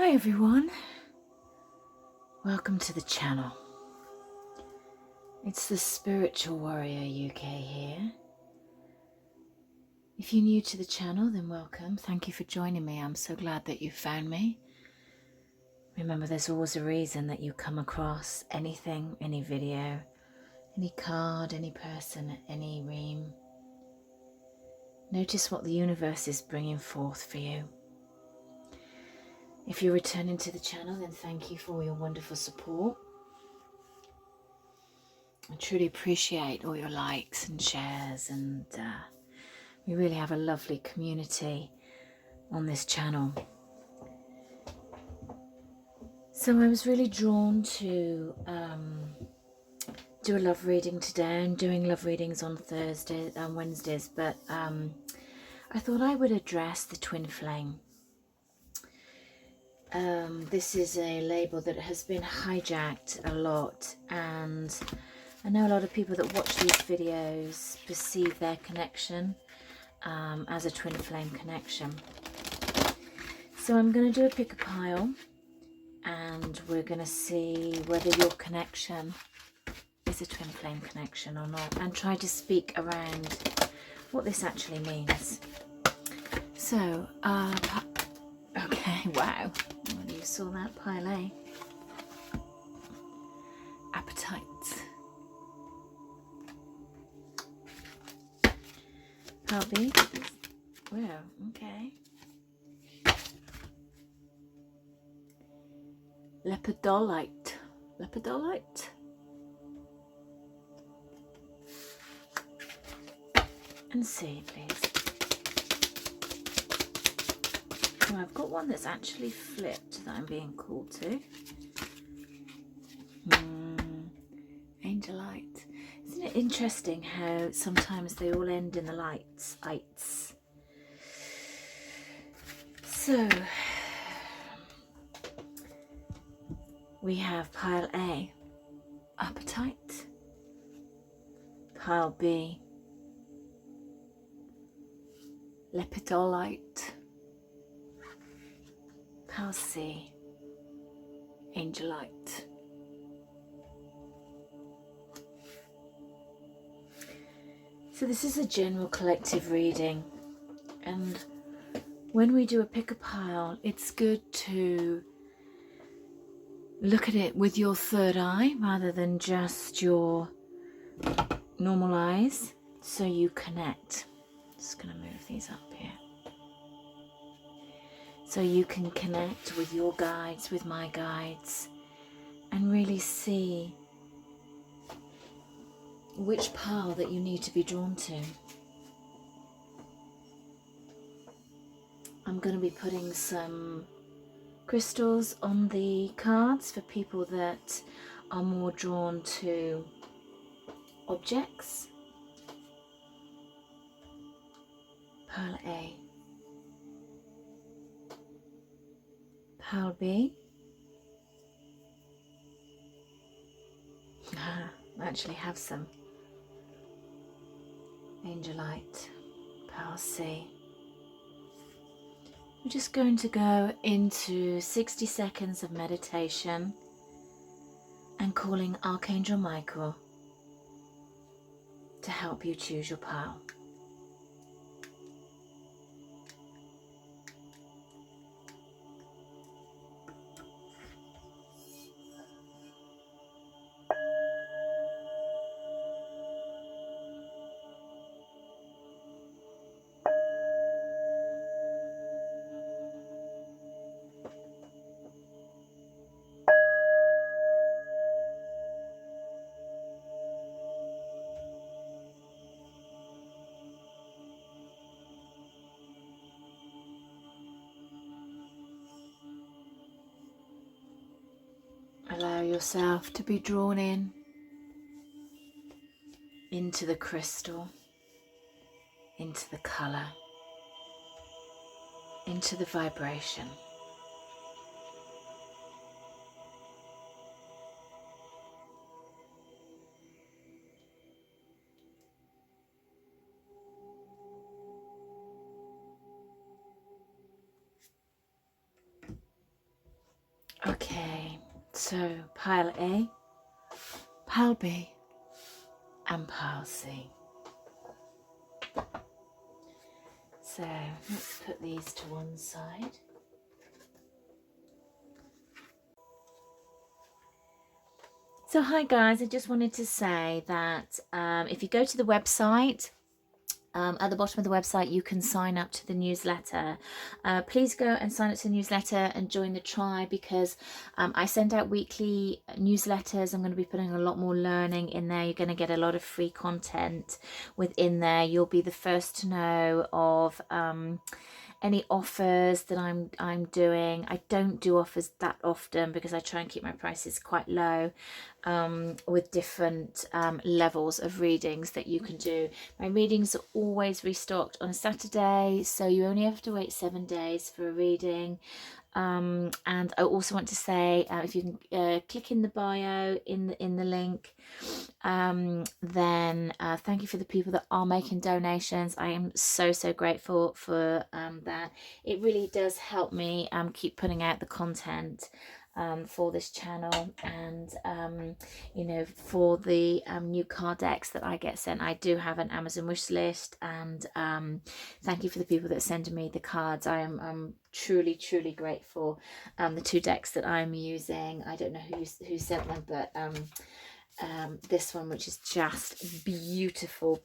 Hi everyone, welcome to the channel. It's the Spiritual Warrior UK here. If you're new to the channel, then welcome. Thank you for joining me. I'm so glad that you found me. Remember, there's always a reason that you come across anything, any video, any card, any person, any ream. Notice what the universe is bringing forth for you. If you're returning to the channel, then thank you for all your wonderful support. I truly appreciate all your likes and shares, and we really have a lovely community on this channel. So I was really drawn to do a love reading today. I'm doing love readings on Thursdays and Wednesdays, but I thought I would address the twin flame. This is a label that has been hijacked a lot, and I know a lot of people that watch these videos perceive their connection as a twin flame connection. So I'm going to do a pick a pile, and we're going to see whether your connection is a twin flame connection or not, and try to speak around what this actually means. So, okay, wow. Well, you saw that, pile A. Appetite. Pile B. Wow, okay. Lepidolite. Lepidolite. And C, please. Oh, I've got one that's actually flipped that I'm being called to. Angelite. Isn't it interesting how sometimes they all end in the lights? Ites. So, we have pile A, appetite. Pile B, lepidolite. Pile C, angelite. So this is a general collective reading, and when we do a pick a pile, it's good to look at it with your third eye rather than just your normal eyes, so you connect. Just going to move these up here. So you can connect with your guides, with my guides, and really see which pile that you need to be drawn to. I'm going to be putting some crystals on the cards for people that are more drawn to objects. Pile A. Pile B. I actually have some. Angelite. Pile C. We're just going to go into 60 seconds of meditation and calling Archangel Michael to help you choose your pile. Allow yourself to be drawn in into the crystal, into the colour, into the vibration. Okay, so pile A, pile B, and pile C. So let's put these to one side. So hi guys, I just wanted to say that if you go to the website, at the bottom of the website you can sign up to the newsletter. Please go and sign up to the newsletter and join the tribe, because I send out weekly newsletters. I'm going to be putting a lot more learning in there. You're going to get a lot of free content within there. You'll be the first to know of any offers that I'm doing. I don't do offers that often because I try and keep my prices quite low, with different levels of readings that you can do. My readings are always restocked on a Saturday, so you only have to wait 7 days for a reading. And I also want to say, if you can click in the bio in the link, then thank you for the people that are making donations. I am so grateful for that. It really does help me keep putting out the content for this channel, and you know, for the new card decks that I get sent. I do have an Amazon wish list, and thank you for the people that are sending me the cards. I'm truly grateful. The 2 decks that I'm using, I don't know who sent them, but this one, which is just beautiful,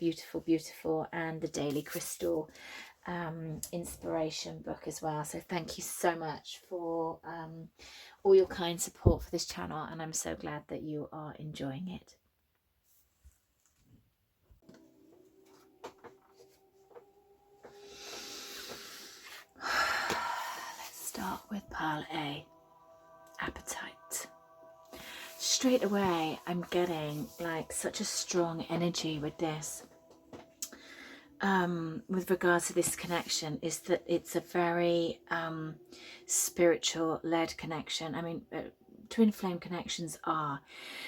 and the Daily Crystal inspiration book as well. So thank you so much for all your kind support for this channel, and I'm so glad that you are enjoying it. Let's start with pile A, appetite. Straight away I'm getting like such a strong energy with this. With regards to this connection, is that it's a very spiritual led connection. I mean, twin flame connections are,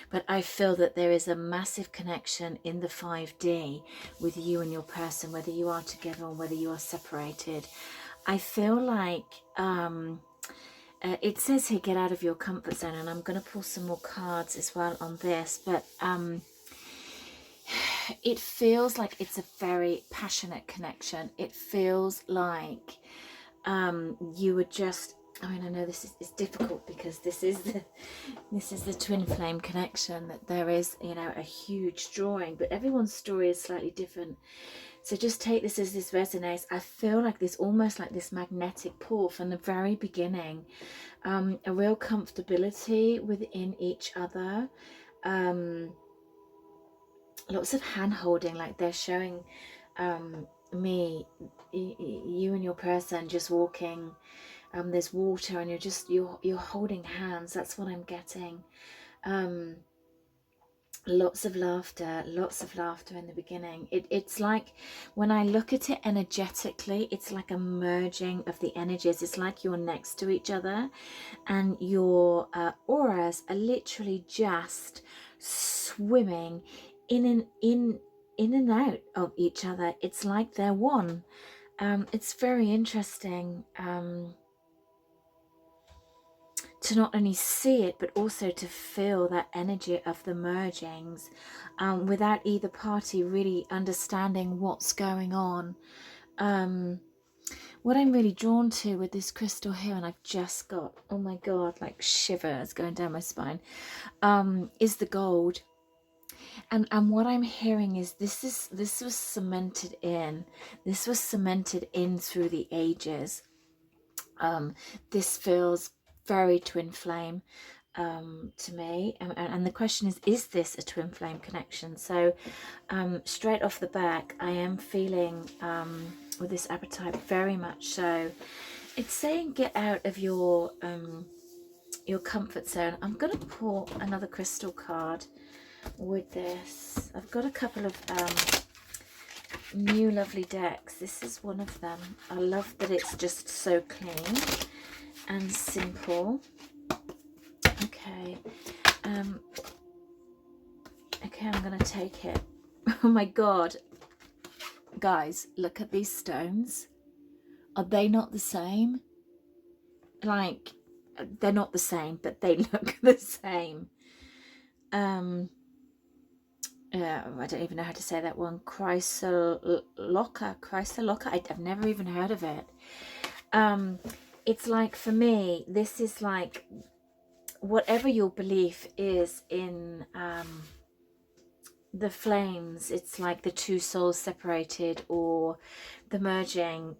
but I feel that there is a massive connection in the 5D with you and your person, whether you are together or whether you are separated. I feel like it says here, get out of your comfort zone, and I'm going to pull some more cards as well on this, but it feels like it's a very passionate connection. It feels like you were just, I mean, I know this is difficult because this is the twin flame connection, that there is, you know, a huge drawing, but everyone's story is slightly different. So just take this as this resonates. I feel like there's almost like this magnetic pull from the very beginning, a real comfortability within each other. Lots of hand holding, like they're showing me, you and your person just walking. There's water, and you're holding hands. That's what I'm getting. Lots of laughter in the beginning. It's like, when I look at it energetically, it's like a merging of the energies. It's like you're next to each other, and your auras are literally just swimming in and out of each other. It's like they're one. It's very interesting to not only see it, but also to feel that energy of the mergings, without either party really understanding what's going on. What I'm really drawn to with this crystal here, and I've just got, oh my god, like shivers going down my spine, is the gold. And what I'm hearing is this was cemented in. This was cemented in through the ages. This feels very twin flame to me, and the question is this a twin flame connection? So straight off the back, I am feeling with this appetite, very much so. It's saying get out of your comfort zone. I'm going to pull another crystal card with this. I've got a couple of new lovely decks. This is one of them. I love that it's just so clean and simple. Okay, okay, I'm gonna take it. Oh my god, guys, look at these stones. Are they not the same? Like, they're not the same, but they look the same. I don't even know how to say that one. Chrysoloca. I've never even heard of it. It's like, for me, this is like whatever your belief is in the flames. It's like the two souls separated, or the merging.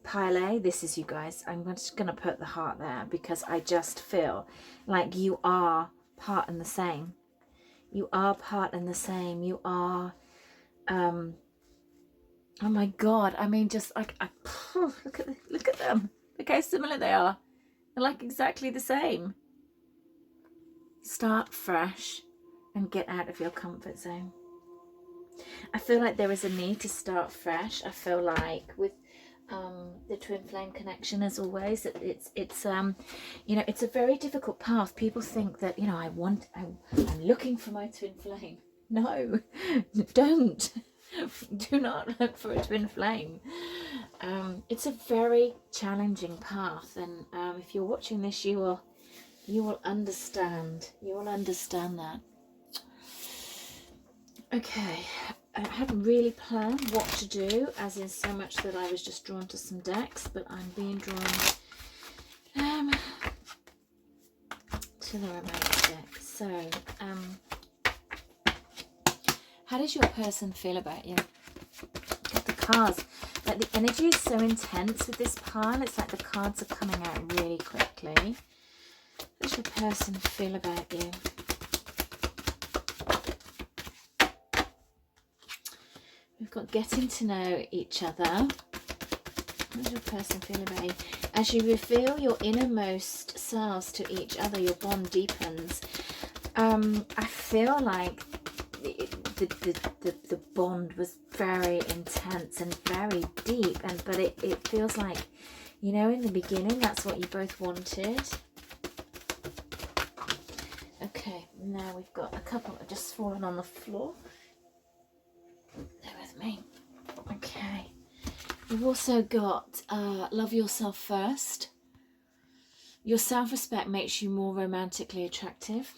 Pile, this is you guys. I'm just going to put the heart there because I just feel like you are part and the same. You are part and the same. You are, oh my God. I mean, just like, look at them. Look how similar they are. They're like exactly the same. Start fresh and get out of your comfort zone. I feel like there is a need to start fresh. I feel like with the twin flame connection, as always, it's you know, it's a very difficult path. People think that, you know, I'm looking for my twin flame. No, don't. Do not look for a twin flame. It's a very challenging path, and if you're watching this, you will understand. You will understand that. Okay, I hadn't really planned what to do, as in so much that I was just drawn to some decks, but I'm being drawn to the romance deck. So, how does your person feel about you? Get the cards. Like, the energy is so intense with this pile. It's like the cards are coming out really quickly. How does your person feel about you? We've got getting to know each other. How does your person feel about you? As you reveal your innermost selves to each other, your bond deepens. I feel like the bond was very intense and very deep, but it feels like, you know, in the beginning, that's what you both wanted. Okay, now we've got a couple that have just fallen on the floor. Bear with me. Okay. We've also got love yourself first. Your self-respect makes you more romantically attractive.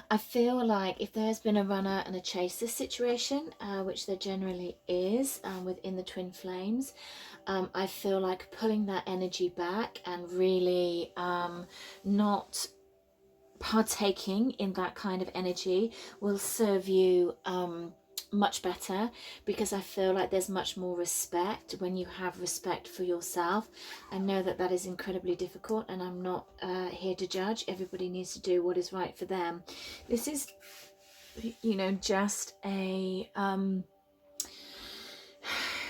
I feel like if there's been a runner and a chaser situation, which there generally is within the twin flames, I feel like pulling that energy back and really not partaking in that kind of energy will serve you much better, because I feel like there's much more respect when you have respect for yourself. I know that that is incredibly difficult, and I'm not here to judge. Everybody needs to do what is right for them. This is, you know, just a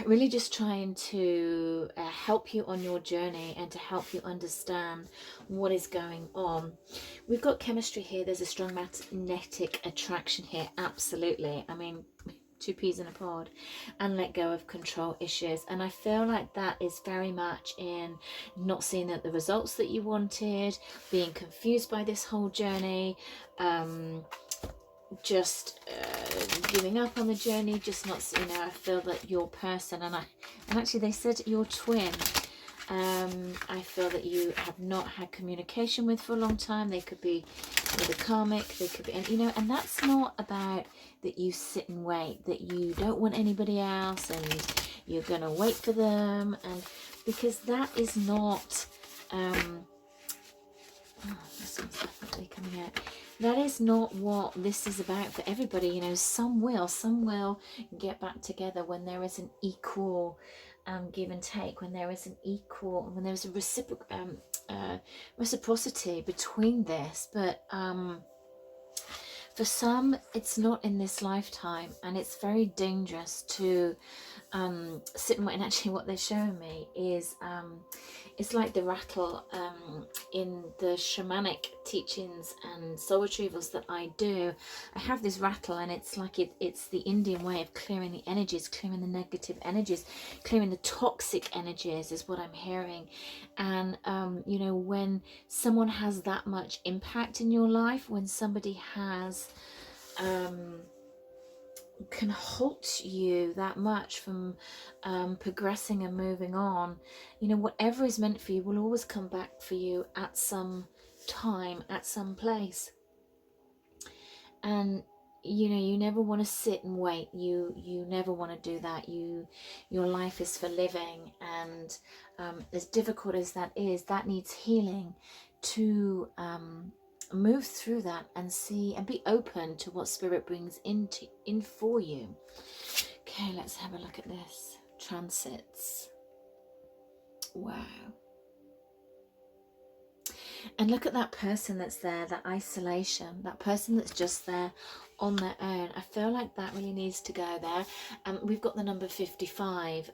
really just trying to help you on your journey and to help you understand what is going on. We've got chemistry here. There's a strong magnetic attraction here. Absolutely. I mean, two peas in a pod. And let go of control issues. And I feel like that is very much in not seeing the results that you wanted, being confused by this whole journey, just giving up on the journey, just not, you know, I feel that your person, and actually they said your twin, I feel that you have not had communication with for a long time. They could be with a karmic, they could be, and you know, and that's not about that you sit and wait, that you don't want anybody else and you're gonna wait for them, and because that is not this one's definitely coming out. That is not what this is about for everybody. You know, some will get back together when there is an equal give and take, when there is an equal, when there's a reciprocity between this. But for some, it's not in this lifetime, and it's very dangerous to sit and wait. And actually what they're showing me is it's like the rattle in the shamanic teachings and soul retrievals that I do. I have this rattle, and it's like it's the Indian way of clearing the energies, clearing the negative energies, clearing the toxic energies is what I'm hearing. And you know, when someone has that much impact in your life, when somebody has can halt you that much from progressing and moving on. You know, whatever is meant for you will always come back for you at some time, at some place. And you know, you never want to sit and wait. You never want to do that. Your life is for living, and as difficult as that is, that needs healing to move through that and see and be open to what spirit brings in for you. Okay, let's have a look at this. Transits. Wow. And look at that person that's there, that isolation, that person that's just there on their own. I feel like that really needs to go there. We've got the number 55.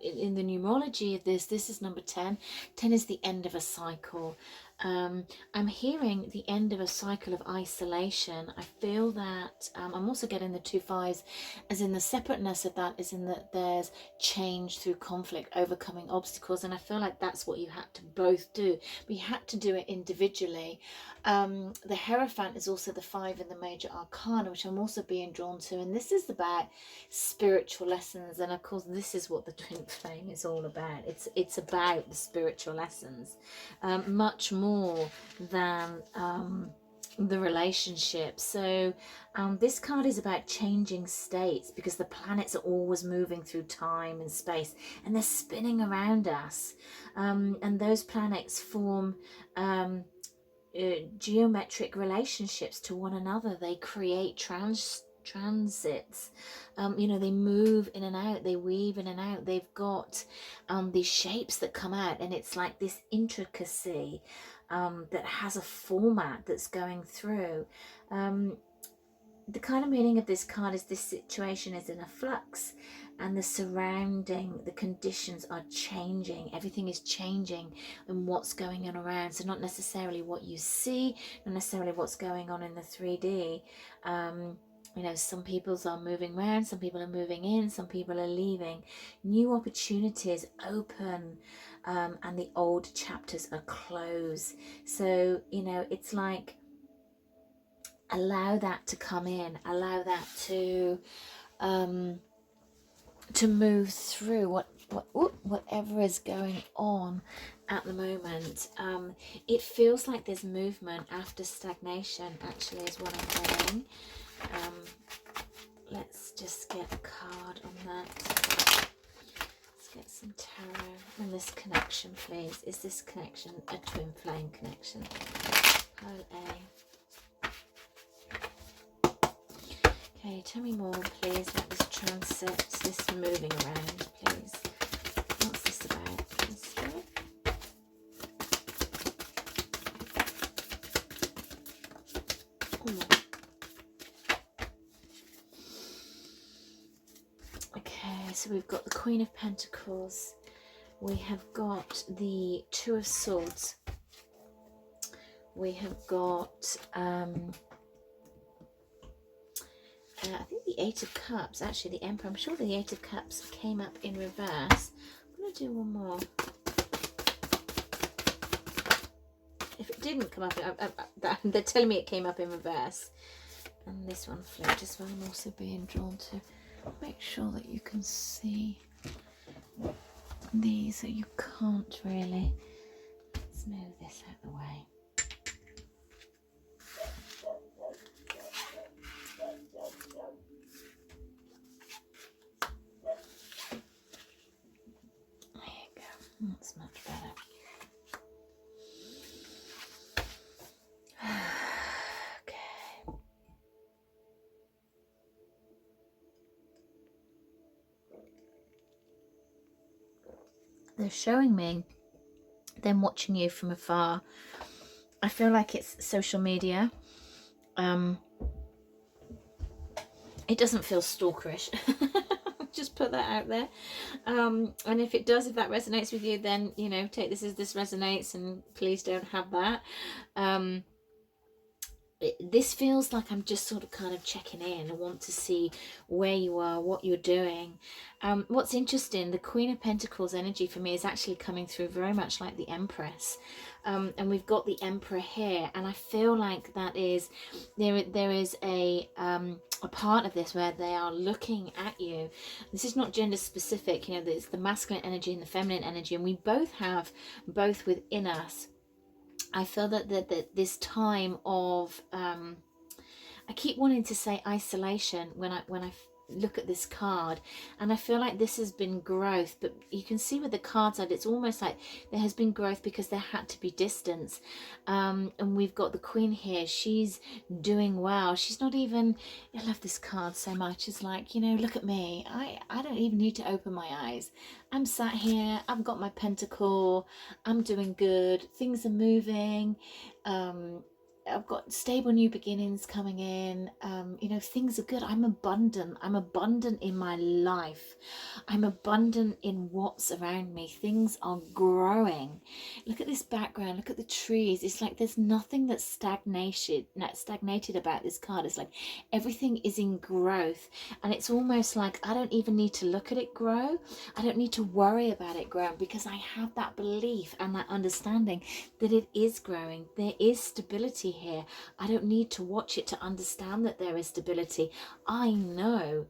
In the numerology of this is number 10. 10 is the end of a cycle. I'm hearing the end of a cycle of isolation. I feel that I'm also getting the 2 5s, as in the separateness of that is in that there's change through conflict, overcoming obstacles, and I feel like that's what you had to both do, but you had to do it individually. The Hierophant is also the 5 in the major arcana, which I'm also being drawn to, and this is about spiritual lessons, and of course this is what the twin flame is all about. It's about the spiritual lessons, much more than the relationship. So this card is about changing states, because the planets are always moving through time and space, and they're spinning around us, and those planets form geometric relationships to one another. They create transits. You know, they move in and out, they weave in and out. They've got these shapes that come out, and it's like this intricacy that has a format that's going through. The kind of meaning of this card is this situation is in a flux, and the conditions are changing. Everything is changing and what's going on around. So not necessarily what you see, not necessarily what's going on in the 3D. You know, some people are moving around, some people are moving in, some people are leaving. New opportunities open, and the old chapters are closed. So, you know, it's like, allow that to come in, allow that to move through whatever is going on at the moment. It feels like there's movement after stagnation, actually, is what I'm getting. Let's just get a card on that. Let's get some tarot. And this connection, please. Is this connection a twin flame connection? Pile A. Okay, tell me more, please, about this transit, this moving around, please. What's this about, please, Spirit? Okay, so we've got the Queen of Pentacles. We have got the Two of Swords. We have got I think the Eight of Cups, actually the Emperor. I'm sure the Eight of Cups came up in reverse. I'm going to do one more. If it didn't come up, they're telling me it came up in reverse. And this one flipped as well. I'm also being drawn to. Make sure that you can see these, so you can't really. Let's move this out of the way. That's much better. Okay. They're showing me them watching you from afar. I feel like it's social media. It doesn't feel stalkerish. Just put that out there. And if it does, if that resonates with you, then, you know, take this as this resonates, and please don't have that. this feels like I'm just sort of kind of checking in. I want to see where you are, what you're doing. What's interesting, the Queen of Pentacles energy for me is actually coming through very much like the Empress. And we've got the Emperor here, and I feel like that is, there is a part of this where they are looking at you. This is not gender specific, you know, it's the masculine energy and the feminine energy, and we both have both within us. I feel that this time of I keep wanting to say isolation when I look at this card, and I feel like this has been growth, but you can see with the cards that it's almost like there has been growth because there had to be distance. And we've got the Queen here. She's doing well. She's not even, I love this card so much. It's like, you know, look at me. I don't even need to open my eyes. I'm sat here, I've got my pentacle, I'm doing good, things are moving, I've got stable new beginnings coming in, you know, things are good. I'm abundant in my life, I'm abundant in what's around me, things are growing. Look at this background, look at the trees. It's like there's nothing that's stagnated about this card. It's like everything is in growth, and it's almost like I don't even need to look at it grow. I don't need to worry about it growing, because I have that belief and that understanding that it is growing. There is stability here. I don't need to watch it to understand that there is stability. I know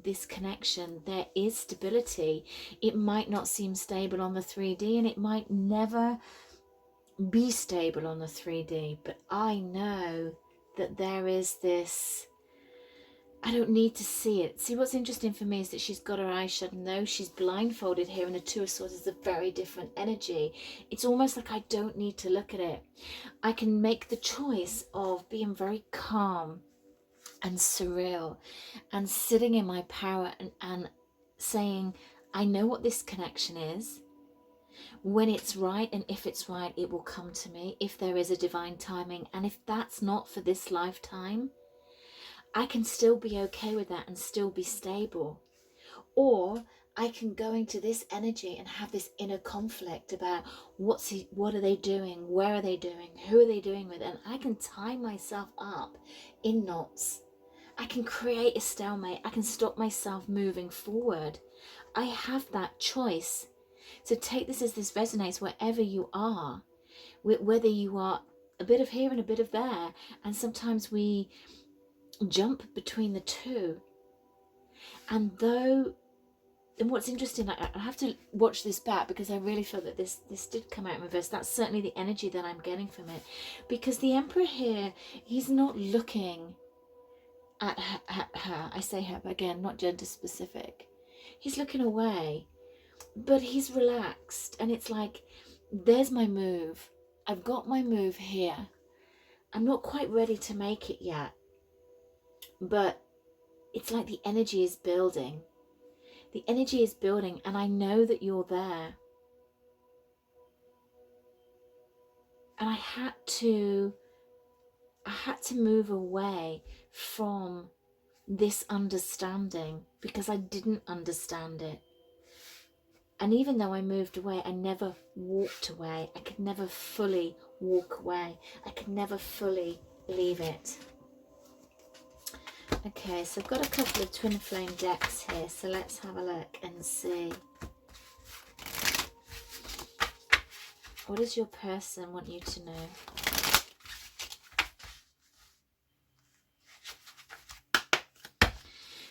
this connection. There is stability. It might not seem stable on the 3D, and it might never be stable on the 3D, but I know that there is this. I don't need to see it. See, what's interesting for me is that she's got her eyes shut. No, she's blindfolded here, and the Two of Swords is a very different energy. It's almost like I don't need to look at it. I can make the choice of being very calm and surreal and sitting in my power and saying, I know what this connection is. When it's right, and if it's right, it will come to me, if there is a divine timing. And if that's not for this lifetime, I can still be okay with that and still be stable. Or I can go into this energy and have this inner conflict about what are they doing, where are they doing, who are they doing with, and I can tie myself up in knots. I can create a stalemate. I can stop myself moving forward. I have that choice. So take this as this resonates wherever you are, whether you are a bit of here and a bit of there, and sometimes we jump between the two. And what's interesting, I have to watch this back, because I really feel that this did come out in reverse. That's certainly the energy that I'm getting from it, because the Emperor here, he's not looking at her. I say her, but again, not gender specific. He's looking away, but he's relaxed, and it's like, there's my move. I've got my move here. I'm not quite ready to make it yet, but it's like the energy is building. The energy is building, and I know that you're there. And I had to move away from this understanding, because I didn't understand it. And even though I moved away, I never walked away. I could never fully walk away. I could never fully leave it. Okay, so I've got a couple of twin flame decks here, so let's have a look and see. What does your person want you to know?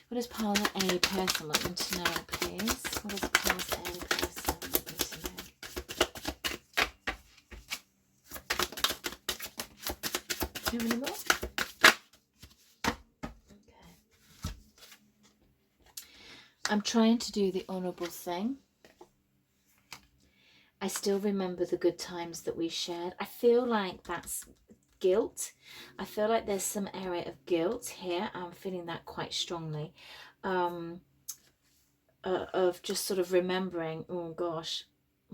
What does Pile A person want them to know, please? What does Pile A person want them to know? Do you have any more? I'm trying to do the honourable thing. I still remember the good times that we shared. I feel like that's guilt. I feel like there's some area of guilt here. I'm feeling that quite strongly. Of just sort of remembering, oh gosh,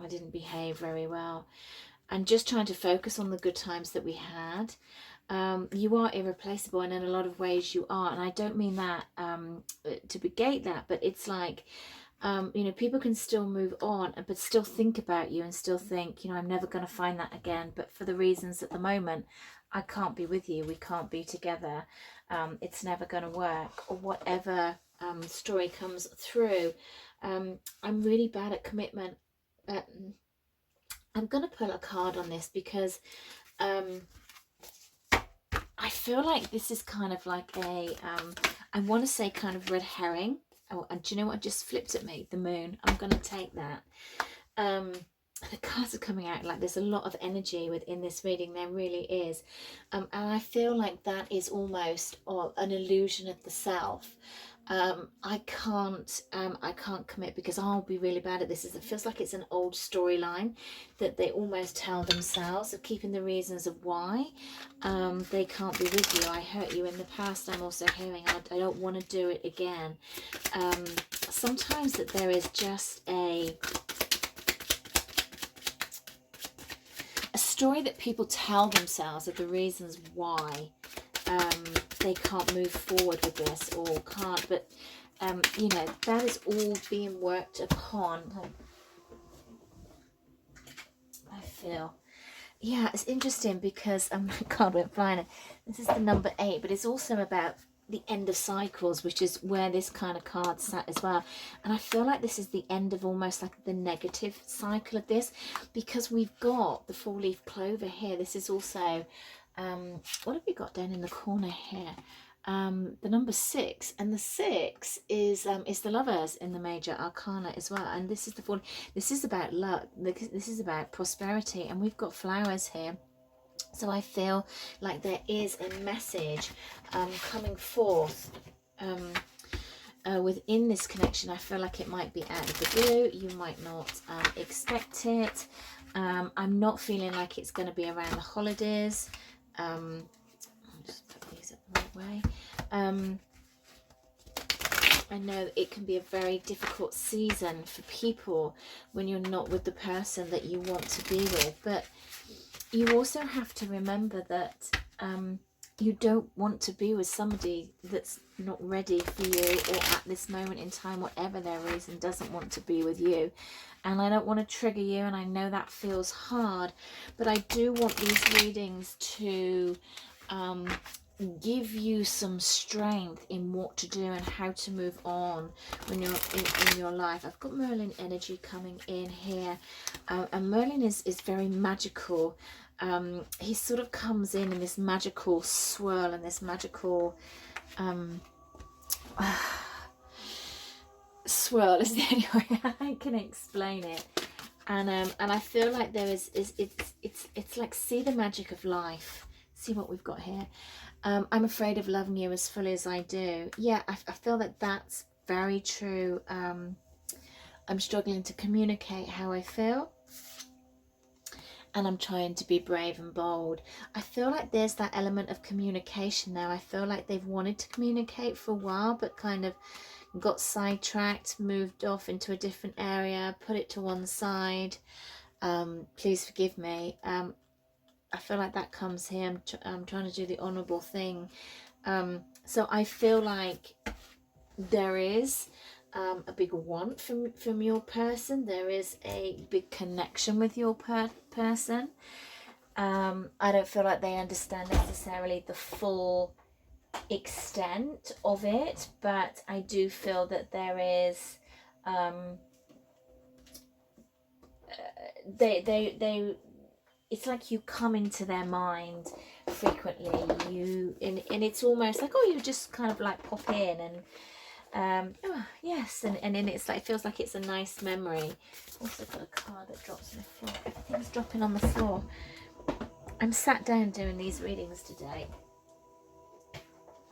I didn't behave very well. And just trying to focus on the good times that we had. You are irreplaceable, and in a lot of ways you are, and I don't mean that to negate that, but it's like, you know, people can still move on but still think about you and still think, you know, I'm never going to find that again, but for the reasons at the moment I can't be with you, we can't be together, it's never going to work, or whatever story comes through. I'm really bad at commitment. I'm going to pull a card on this because I feel like this is kind of like a, I want to say kind of red herring. Oh, and do you know what just flipped at me? The moon. I'm going to take that. The cards are coming out like there's a lot of energy within this reading. There really is. And I feel like that is almost an illusion of the self. I can't commit because I'll be really bad at this. It feels like it's an old storyline that they almost tell themselves, of keeping the reasons of why they can't be with you. I hurt you in the past. I'm also hearing I don't want to do it again. Sometimes that there is just a story that people tell themselves of the reasons why they can't move forward with this, or can't, but you know, that is all being worked upon. I feel, yeah, it's interesting because my card went flying. This is the number 8, but it's also about the end of cycles, which is where this kind of card sat as well. And I feel like this is the end of almost like the negative cycle of this, because we've got the 4-leaf clover here. This is also what have we got down in the corner here? The number 6, and the 6 is the Lovers in the major arcana as well. And this is the 4. This is about luck. This is about prosperity, and we've got flowers here. So I feel like there is a message coming forth within this connection. I feel like it might be out of the blue. You might not expect it. I'm not feeling like it's going to be around the holidays. I'll just put these up the right way. I know it can be a very difficult season for people when you're not with the person that you want to be with, but you also have to remember that you don't want to be with somebody that's not ready for you, or at this moment in time, whatever their reason, doesn't want to be with you. And I don't want to trigger you, and I know that feels hard, but I do want these readings to give you some strength in what to do and how to move on when you're in your life. I've got Merlin energy coming in here, and Merlin is very magical. He sort of comes in this magical swirl and this magical swirl is the only way I can explain it. And I feel like there is it's like, see the magic of life. See what we've got here. I'm afraid of loving you as fully as I do. Yeah, I feel that that's very true. I'm struggling to communicate how I feel, and I'm trying to be brave and bold. I feel like there's that element of communication now. I feel like they've wanted to communicate for a while, but kind of got sidetracked, moved off into a different area, put it to one side. Please forgive me. I feel like that comes here. I'm trying to do the honourable thing. So I feel like there is a big want from your person. There is a big connection with your person. I don't feel like they understand necessarily the full extent of it, but I do feel that there is they it's like you come into their mind frequently, and it's almost like, oh, you just kind of like pop in, and oh, yes, and then it's like, it feels like it's a nice memory. Also got a card that drops on the floor. Everything's dropping on the floor. I'm sat down doing these readings today,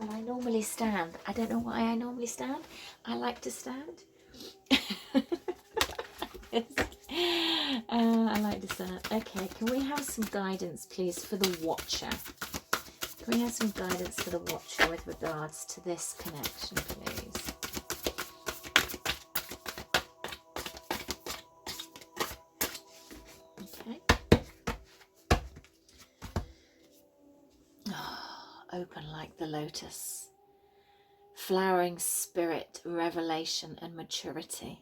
and I normally stand. I don't know why I normally stand. I like to stand. I like to stand. Okay, can we have some guidance, please, for the watcher? Can we have some guidance for the watcher with regards to this connection, please? Okay. Oh, open like the lotus. Flowering spirit, revelation and maturity.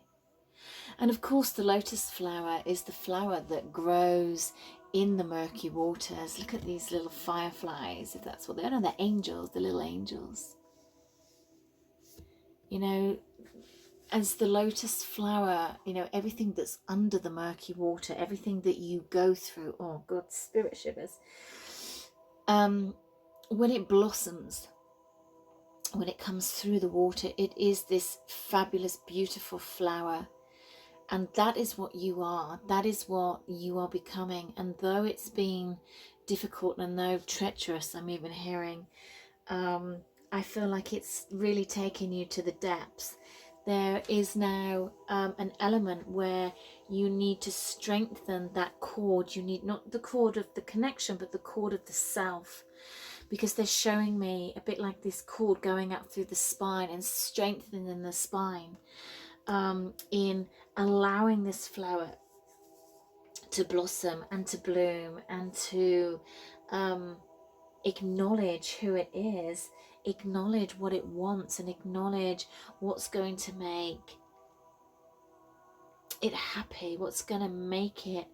And of course, the lotus flower is the flower that grows in the murky waters. Look at these little fireflies, if that's what they are. No, they're angels, the little angels. You know, as the lotus flower, you know, everything that's under the murky water, everything that you go through, oh God, spirit shivers. When it blossoms, when it comes through the water, it is this fabulous, beautiful flower. And that is what you are. That is what you are becoming. And though it's been difficult and though treacherous, I'm even hearing, I feel like it's really taken you to the depths. There is now an element where you need to strengthen that cord. You need not the cord of the connection, but the cord of the self. Because they're showing me a bit like this cord going up through the spine and strengthening the spine, in allowing this flower to blossom and to bloom and to acknowledge who it is, acknowledge what it wants, and acknowledge what's going to make it happy, what's going to make it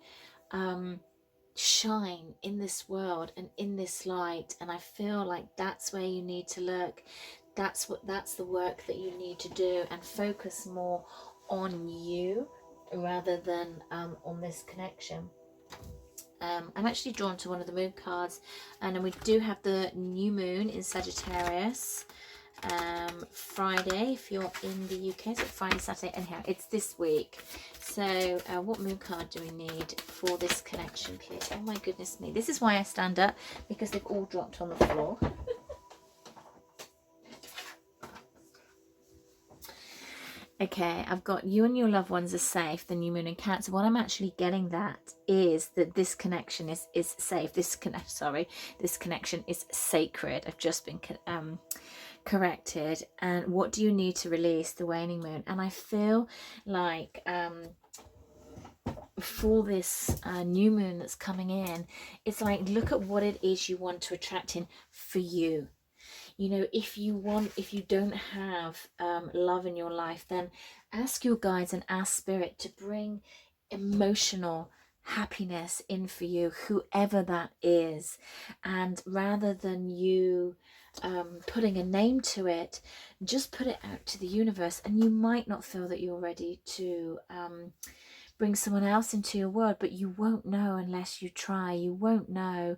shine in this world and in this light. And I feel like that's where you need to look. That's the work that you need to do, and focus more on you rather than on this connection. I'm actually drawn to one of the moon cards, and then we do have the new moon in Sagittarius Friday if you're in the UK. So Friday, Saturday, anyhow, it's this week. So what moon card do we need for this connection, please? Oh my goodness me, this is why I stand up, because they've all dropped on the floor. Okay, I've got you and your loved ones are safe, the new moon in Cancer. What I'm actually getting that is that this connection is safe. This connection is sacred. I've just been corrected. And what do you need to release? The waning moon. And I feel like for this new moon that's coming in, it's like, look at what it is you want to attract in for you. You know, if you don't have love in your life, then ask your guides and ask spirit to bring emotional happiness in for you, whoever that is. And rather than you putting a name to it, just put it out to the universe. And you might not feel that you're ready to bring someone else into your world, but you won't know unless you try. You won't know.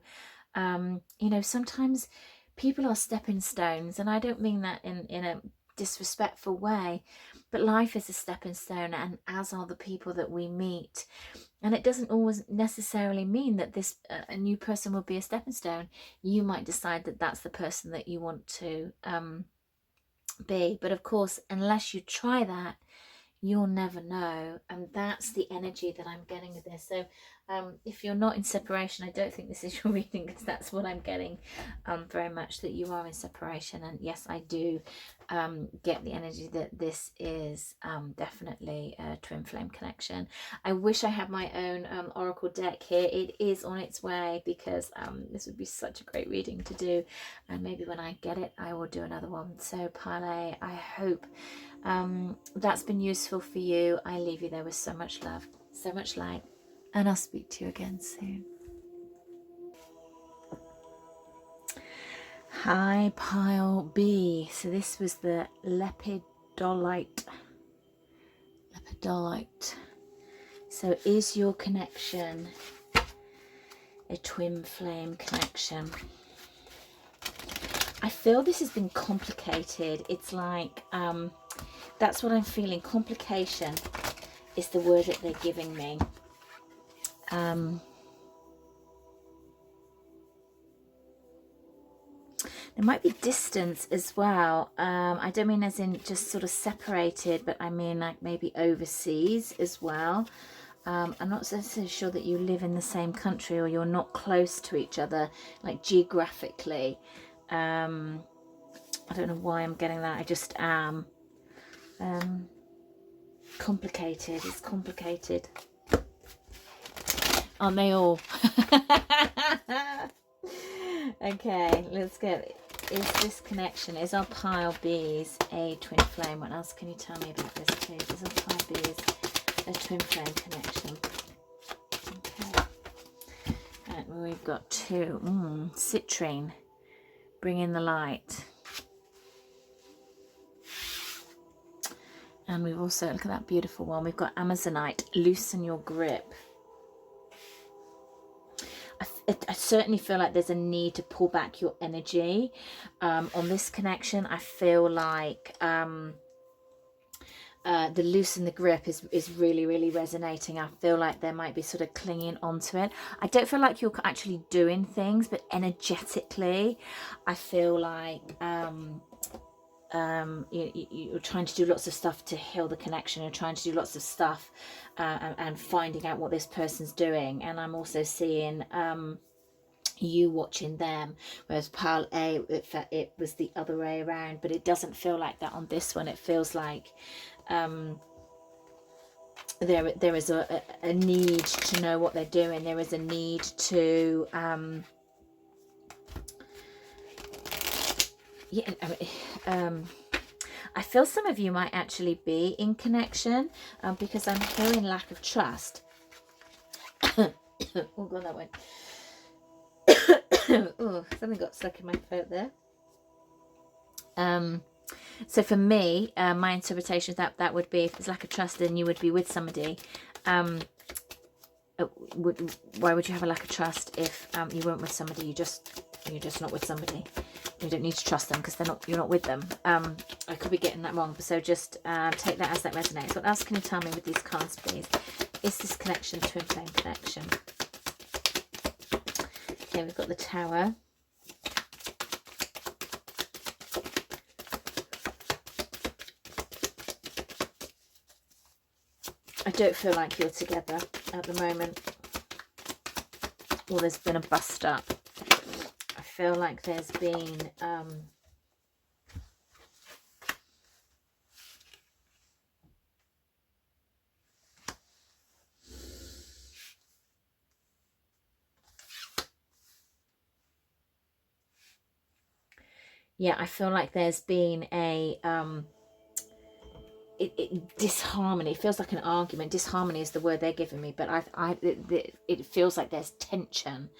You know, sometimes people are stepping stones, and I don't mean that in a disrespectful way, but life is a stepping stone, and as are the people that we meet. And it doesn't always necessarily mean that this a new person will be a stepping stone. You might decide that that's the person that you want to be, but of course, unless you try that, you'll never know. And that's the energy that I'm getting with this. So if you're not in separation, I don't think this is your reading, because that's what I'm getting very much, that you are in separation. And yes, I do get the energy that this is definitely a twin flame connection. I wish I had my own oracle deck here. It is on its way, because this would be such a great reading to do, and maybe when I get it I will do another one. So Pale, I hope that's been useful for you. I leave you there with so much love, so much light, and I'll speak to you again soon. Hi Pile B. So this was the lepidolite. So is your connection a twin flame connection? I feel this has been complicated. It's like that's what I'm feeling. Complication is the word that they're giving me. There might be distance as well. I don't mean as in just sort of separated, but I mean like maybe overseas as well. I'm not so sure that you live in the same country, or you're not close to each other, like geographically. I don't know why I'm getting that. I just am. Complicated. It's complicated. Aren't they all? Okay, let's get. Is this connection, is our Pile B's a twin flame? What else can you tell me about this, please? Is our Pile B's a twin flame connection? Okay. We've got two. Citrine, bring in the light. And we've also, look at that beautiful one, we've got Amazonite, loosen your grip. I certainly feel like there's a need to pull back your energy on this connection. I feel like the loosen the grip is really, really resonating. I feel like there might be sort of clinging onto it. I don't feel like you're actually doing things, but energetically, I feel like you're trying to do lots of stuff to heal the connection. You're trying to do lots of stuff and finding out what this person's doing. And I'm also seeing you watching them, whereas pile A, it was the other way around, but it doesn't feel like that on this one. It feels like there is a need to know what they're doing. There is a need to I feel some of you might actually be in connection because I'm hearing lack of trust. Oh god, that went oh, something got stuck in my throat there. So for me, my interpretation of that would be, if there's lack of trust, then you would be with somebody. Why would you have a lack of trust if you weren't with somebody? You're just not with somebody. You don't need to trust them because you're not with them. I could be getting that wrong, so just take that as that resonates. What else can you tell me with these cards, please? Is this connection twin flame connection? Okay, we've got the Tower. I don't feel like you're together at the moment. Or there's been a bust up. I feel like there's been yeah, I feel like there's been a disharmony. It feels like an argument. Disharmony is the word they're giving me, but it feels like there's tension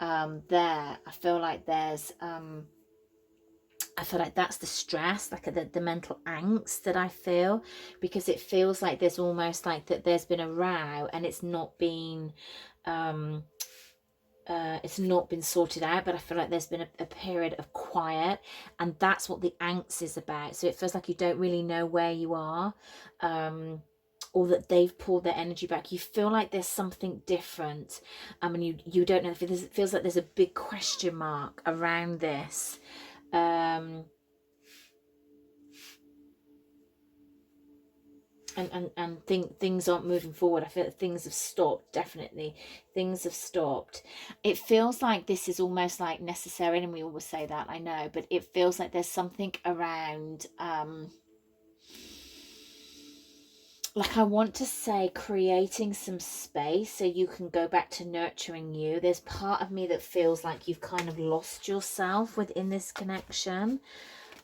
there. I feel like there's I feel like that's the stress, like the mental angst that I feel, because it feels like there's almost like that there's been a row and it's not been sorted out, but I feel like there's been a period of quiet, and that's what the angst is about. So it feels like you don't really know where you are, or that they've pulled their energy back. You feel like there's something different, and you don't know if it feels like there's a big question mark around this. And things aren't moving forward. I feel that things have stopped. Definitely things have stopped. It feels like this is almost like necessary, and we always say that, I know, but it feels like there's something around like, I want to say creating some space so you can go back to nurturing you. There's part of me that feels like you've kind of lost yourself within this connection.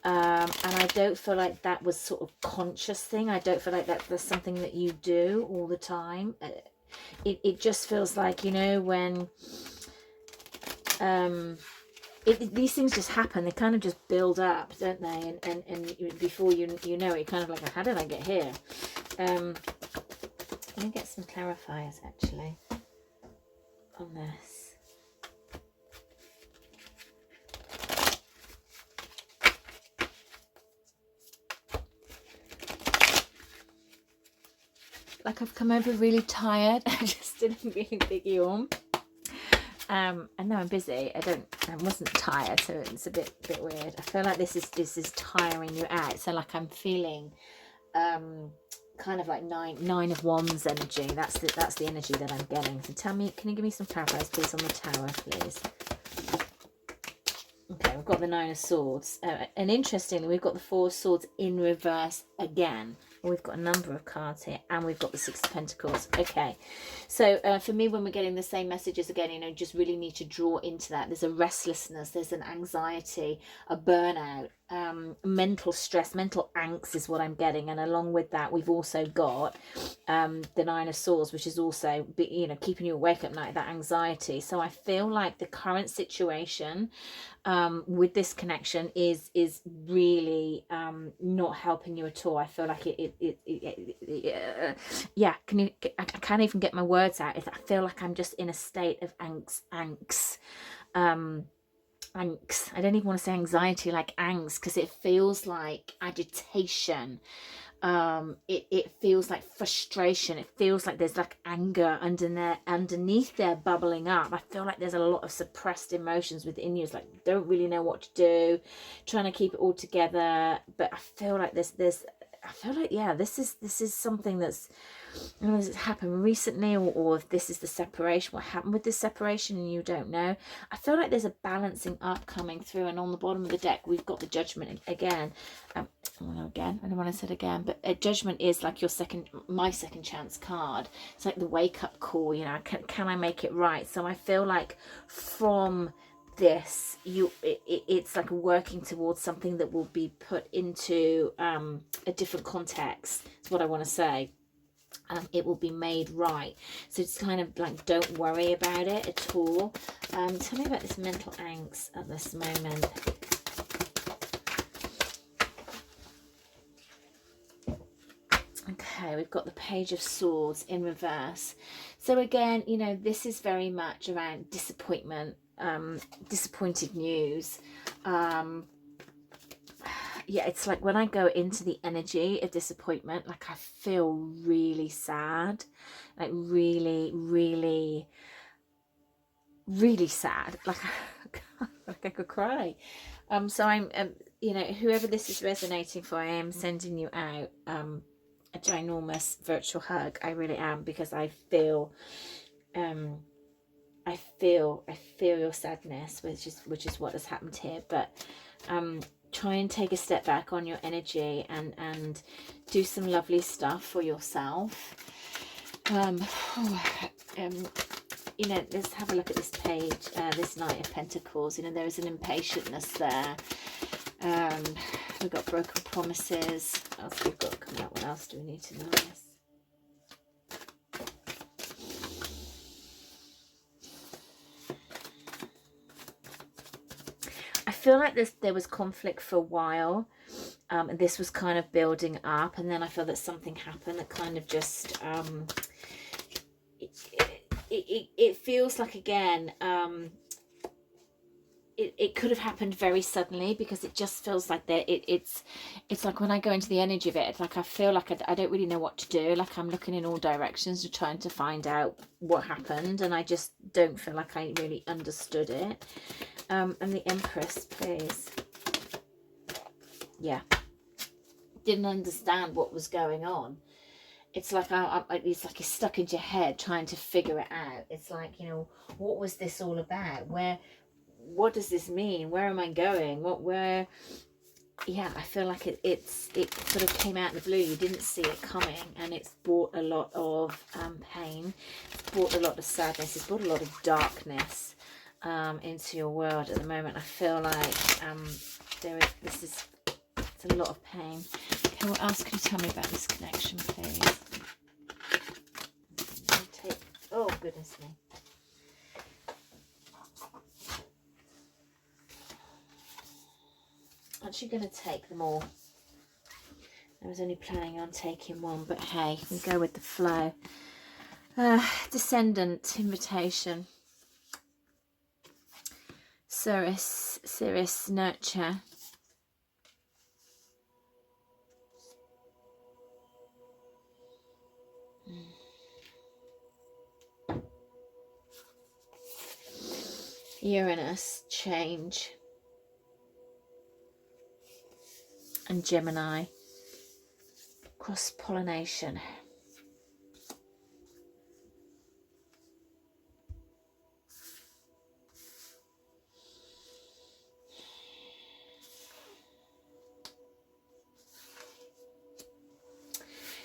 And I don't feel like that was sort of conscious thing. I don't feel like that's something that you do all the time. It just feels like, you know, when these things just happen, they kind of just build up, don't they? And before you know it, you're kind of like, how did I get here? Let me get some clarifiers actually on this. Like, I've come over really tired. I just did a really big yawn. And now I'm busy. I wasn't tired, so it's a bit weird. I feel like this is tiring you out. So like I'm feeling kind of like nine of wands energy. That's the energy that I'm getting. So tell me, can you give me some clarifiers please on the Tower, please? Okay, we've got the Nine of Swords, and interestingly we've got the Four of Swords in reverse again. We've got a number of cards here, and we've got the Six of Pentacles. Okay, so for me, when we're getting the same messages again, you know, just really need to draw into that. There's a restlessness, there's an anxiety, a burnout, mental stress, mental angst is what I'm getting. And along with that, we've also got the Nine of Swords, which is also, you know, keeping you awake at night, that anxiety. So I feel like the current situation with this connection is really not helping you at all. I feel like yeah, I can't even get my words out. I feel like I'm just in a state of angst. Angst. I don't even want to say anxiety, like angst, because it feels like agitation. It feels like frustration. It feels like there's like anger underneath there bubbling up. I feel like there's a lot of suppressed emotions within you. It's like don't really know what to do, trying to keep it all together. But I feel like I feel like, yeah, this is something that's, I don't know if it's happened recently, or if this is the separation, what happened with this separation and you don't know. I feel like there's a balancing up coming through, and on the bottom of the deck we've got the Judgment again. I don't want to say it again, but Judgment is like my second chance card. It's like the wake up call, you know, can I make it right? So I feel like from this, it's like working towards something that will be put into a different context. That's what I want to say. It will be made right. So it's kind of like, don't worry about it at all. Tell me about this mental angst at this moment. Okay, we've got the Page of Swords in reverse. So again, you know, this is very much around disappointment, disappointed news. Yeah, it's like when I go into the energy of disappointment, like I feel really sad, like really, really, really sad. Like, like I could cry. So I'm, you know, whoever this is resonating for, I am sending you out a ginormous virtual hug. I really am, because I feel your sadness, which is what has happened here. But try and take a step back on your energy and do some lovely stuff for yourself. You know, let's have a look at this page, this Knight of Pentacles. You know, there is an impatientness there. We've got broken promises. What else we've got coming up? What else do we need to know? I feel like there was conflict for a while, and this was kind of building up, and then I feel that something happened that kind of just it feels like, again, it could have happened very suddenly, because it just feels like it's like when I go into the energy of it, it's like I feel like I don't really know what to do. Like I'm looking in all directions to trying to find out what happened, and I just don't feel like I really understood it. And the Empress, please. Yeah, didn't understand what was going on. It's like it's like you're stuck into your head trying to figure it out. It's like, you know, what was this all about? What does this mean? Where am I going? Where? Yeah, I feel like it sort of came out of the blue. You didn't see it coming, and it's brought a lot of pain. It's brought a lot of sadness. It's brought a lot of darkness into your world at the moment. I feel like it's a lot of pain. Okay, what else can you tell me about this connection, please? Oh, goodness me. I'm actually going to take them all. I was only planning on taking one, but hey, we go with the flow. Descendant, invitation. Cirrus, nurture. Uranus, change. And Gemini, cross-pollination.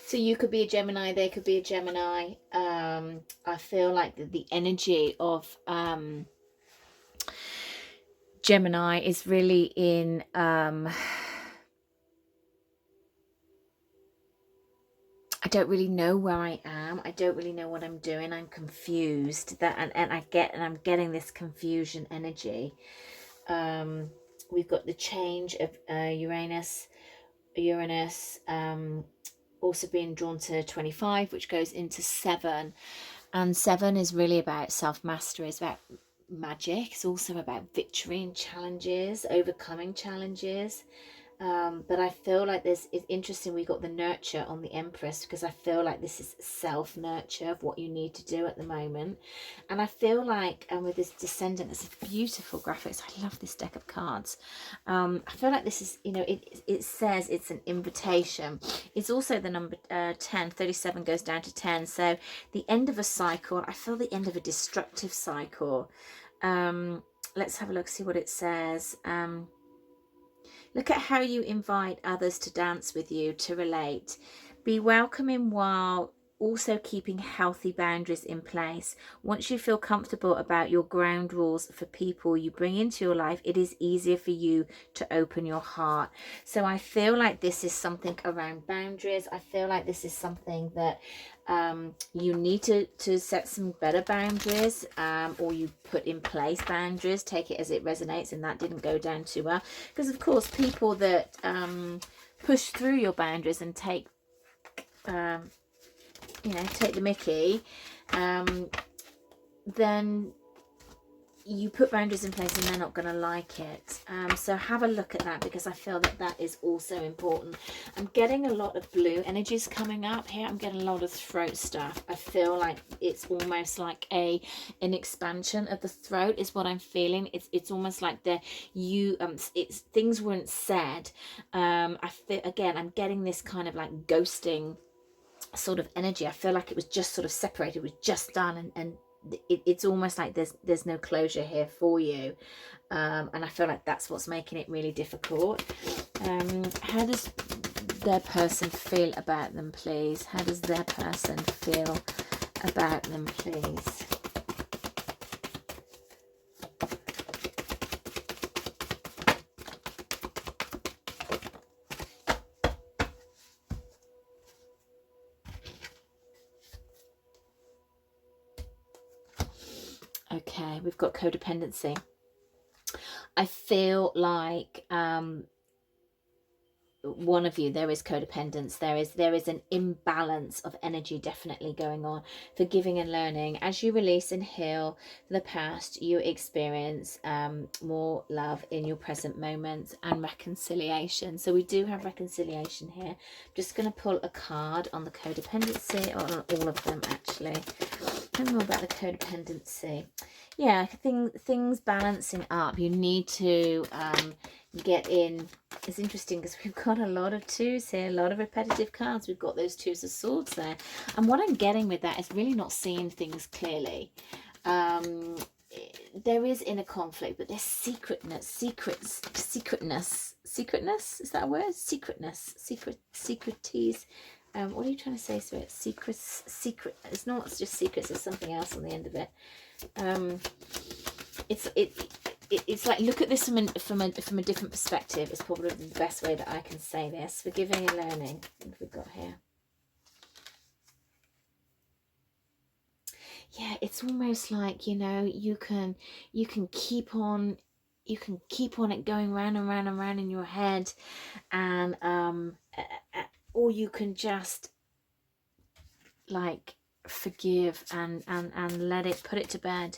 So you could be a Gemini, they could be a Gemini. I feel like the energy of Gemini is really in I don't really know where I am. I don't really know what I'm doing. I'm confused. I'm getting this confusion energy. We've got the change of Uranus also being drawn to 25, which goes into 7. And 7 is really about self-mastery. It's about magic. It's also about victory and challenges, overcoming challenges. But I feel like it's interesting we got the nurture on the Empress, because I feel like this is self-nurture of what you need to do at the moment. And I feel like with this Descendant, it's beautiful graphics. I love this deck of cards. I feel like this is, it says it's an invitation. It's also the number 10. 37 goes down to 10. So the end of a cycle. I feel the end of a destructive cycle. Let's have a look, see what it says. Look at how you invite others to dance with you, to relate. Be welcoming while also keeping healthy boundaries in place. Once you feel comfortable about your ground rules for people you bring into your life, it is easier for you to open your heart. So I feel like this is something around boundaries. I feel like this is something that you need to set some better boundaries, or you put in place boundaries. Take it as it resonates, and that didn't go down too well, because of course people that push through your boundaries and take take the mickey, then you put boundaries in place and they're not going to like it. So have a look at that, because I feel that that is also important. I'm getting a lot of blue energies coming up here. I'm getting a lot of throat stuff. I feel like it's almost like an expansion of the throat is what I'm feeling. It's almost like things weren't said. I feel, again, I'm getting this kind of like ghosting sort of energy. I feel like it was just sort of separated, it was just done, and it's almost like there's no closure here for you, and I feel like that's what's making it really difficult. How does their person feel about them, please? How does their person feel about them, please? Okay, we've got codependency. I feel like one of you, there is codependence. There is an imbalance of energy definitely going on. Forgiving and learning. As you release and heal the past, you experience more love in your present moments, and reconciliation. So we do have reconciliation here. I'm just going to pull a card on the codependency, or on all of them actually. Tell me more about the codependency. Yeah, things balancing up. You need to get in. It's interesting because we've got a lot of 2s here, a lot of repetitive cards. We've got those 2s of swords there. And what I'm getting with that is really not seeing things clearly. There is inner conflict, but there's secretness, is that a word? Secreties. What are you trying to say, Spirit? Secret. It's not just secrets. There's something else on the end of it. It's like, look at this from a different perspective. It's probably the best way that I can say this. Forgiving and learning. What have we got here? Yeah, it's almost like, you can keep on it going round and round and round in your head, and or you can just like forgive and let it, put it to bed.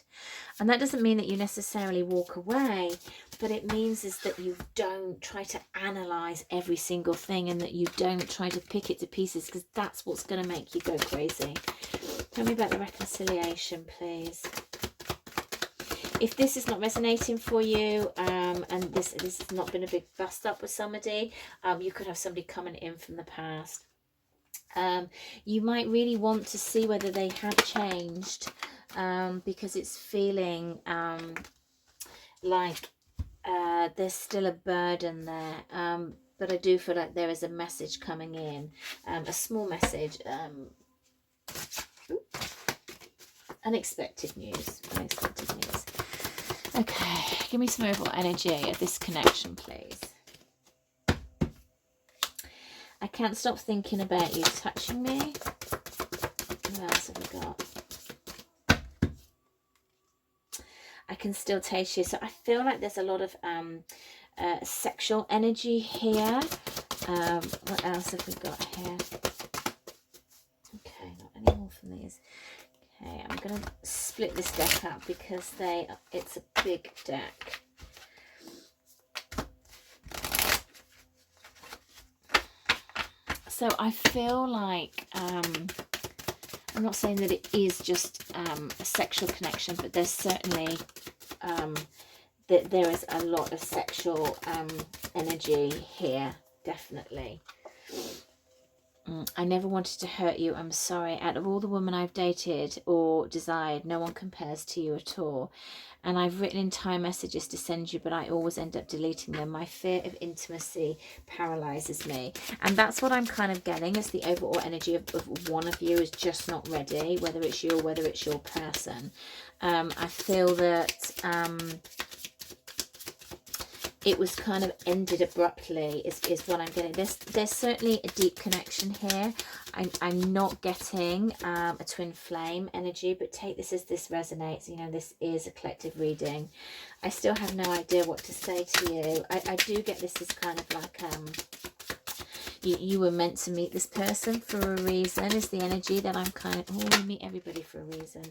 And that doesn't mean that you necessarily walk away, but it means is that you don't try to analyze every single thing, and that you don't try to pick it to pieces, because that's what's going to make you go crazy. Tell me about the reconciliation, please. If this is not resonating for you, and this has not been a big bust up with somebody, you could have somebody coming in from the past. You might really want to see whether they have changed, because it's feeling like there's still a burden there, but I do feel like there is a message coming in, a small message. Unexpected news. Okay, give me some overall energy of this connection, please. I can't stop thinking about you touching me. What else have we got? I can still taste you. So I feel like there's a lot of sexual energy here. What else have we got here? Okay, not any more from these. Okay, I'm going to split this deck up because it's a big deck. So I feel like, I'm not saying that it is just a sexual connection, but there's certainly, that there is a lot of sexual energy here, definitely. I never wanted to hurt you. I'm sorry. Out of all the women I've dated or desired, no one compares to you at all. And I've written entire messages to send you, but I always end up deleting them. My fear of intimacy paralyzes me. And that's what I'm kind of getting, is the overall energy of one of you is just not ready, whether it's you or whether it's your person. I feel that it was kind of ended abruptly is what I'm getting. There's certainly a deep connection here. I'm not getting a twin flame energy, but take this as this resonates. You know, this is a collective reading. I still have no idea what to say to you. I do get this as kind of like you were meant to meet this person for a reason, is the energy that I'm kind of, we meet everybody for a reason.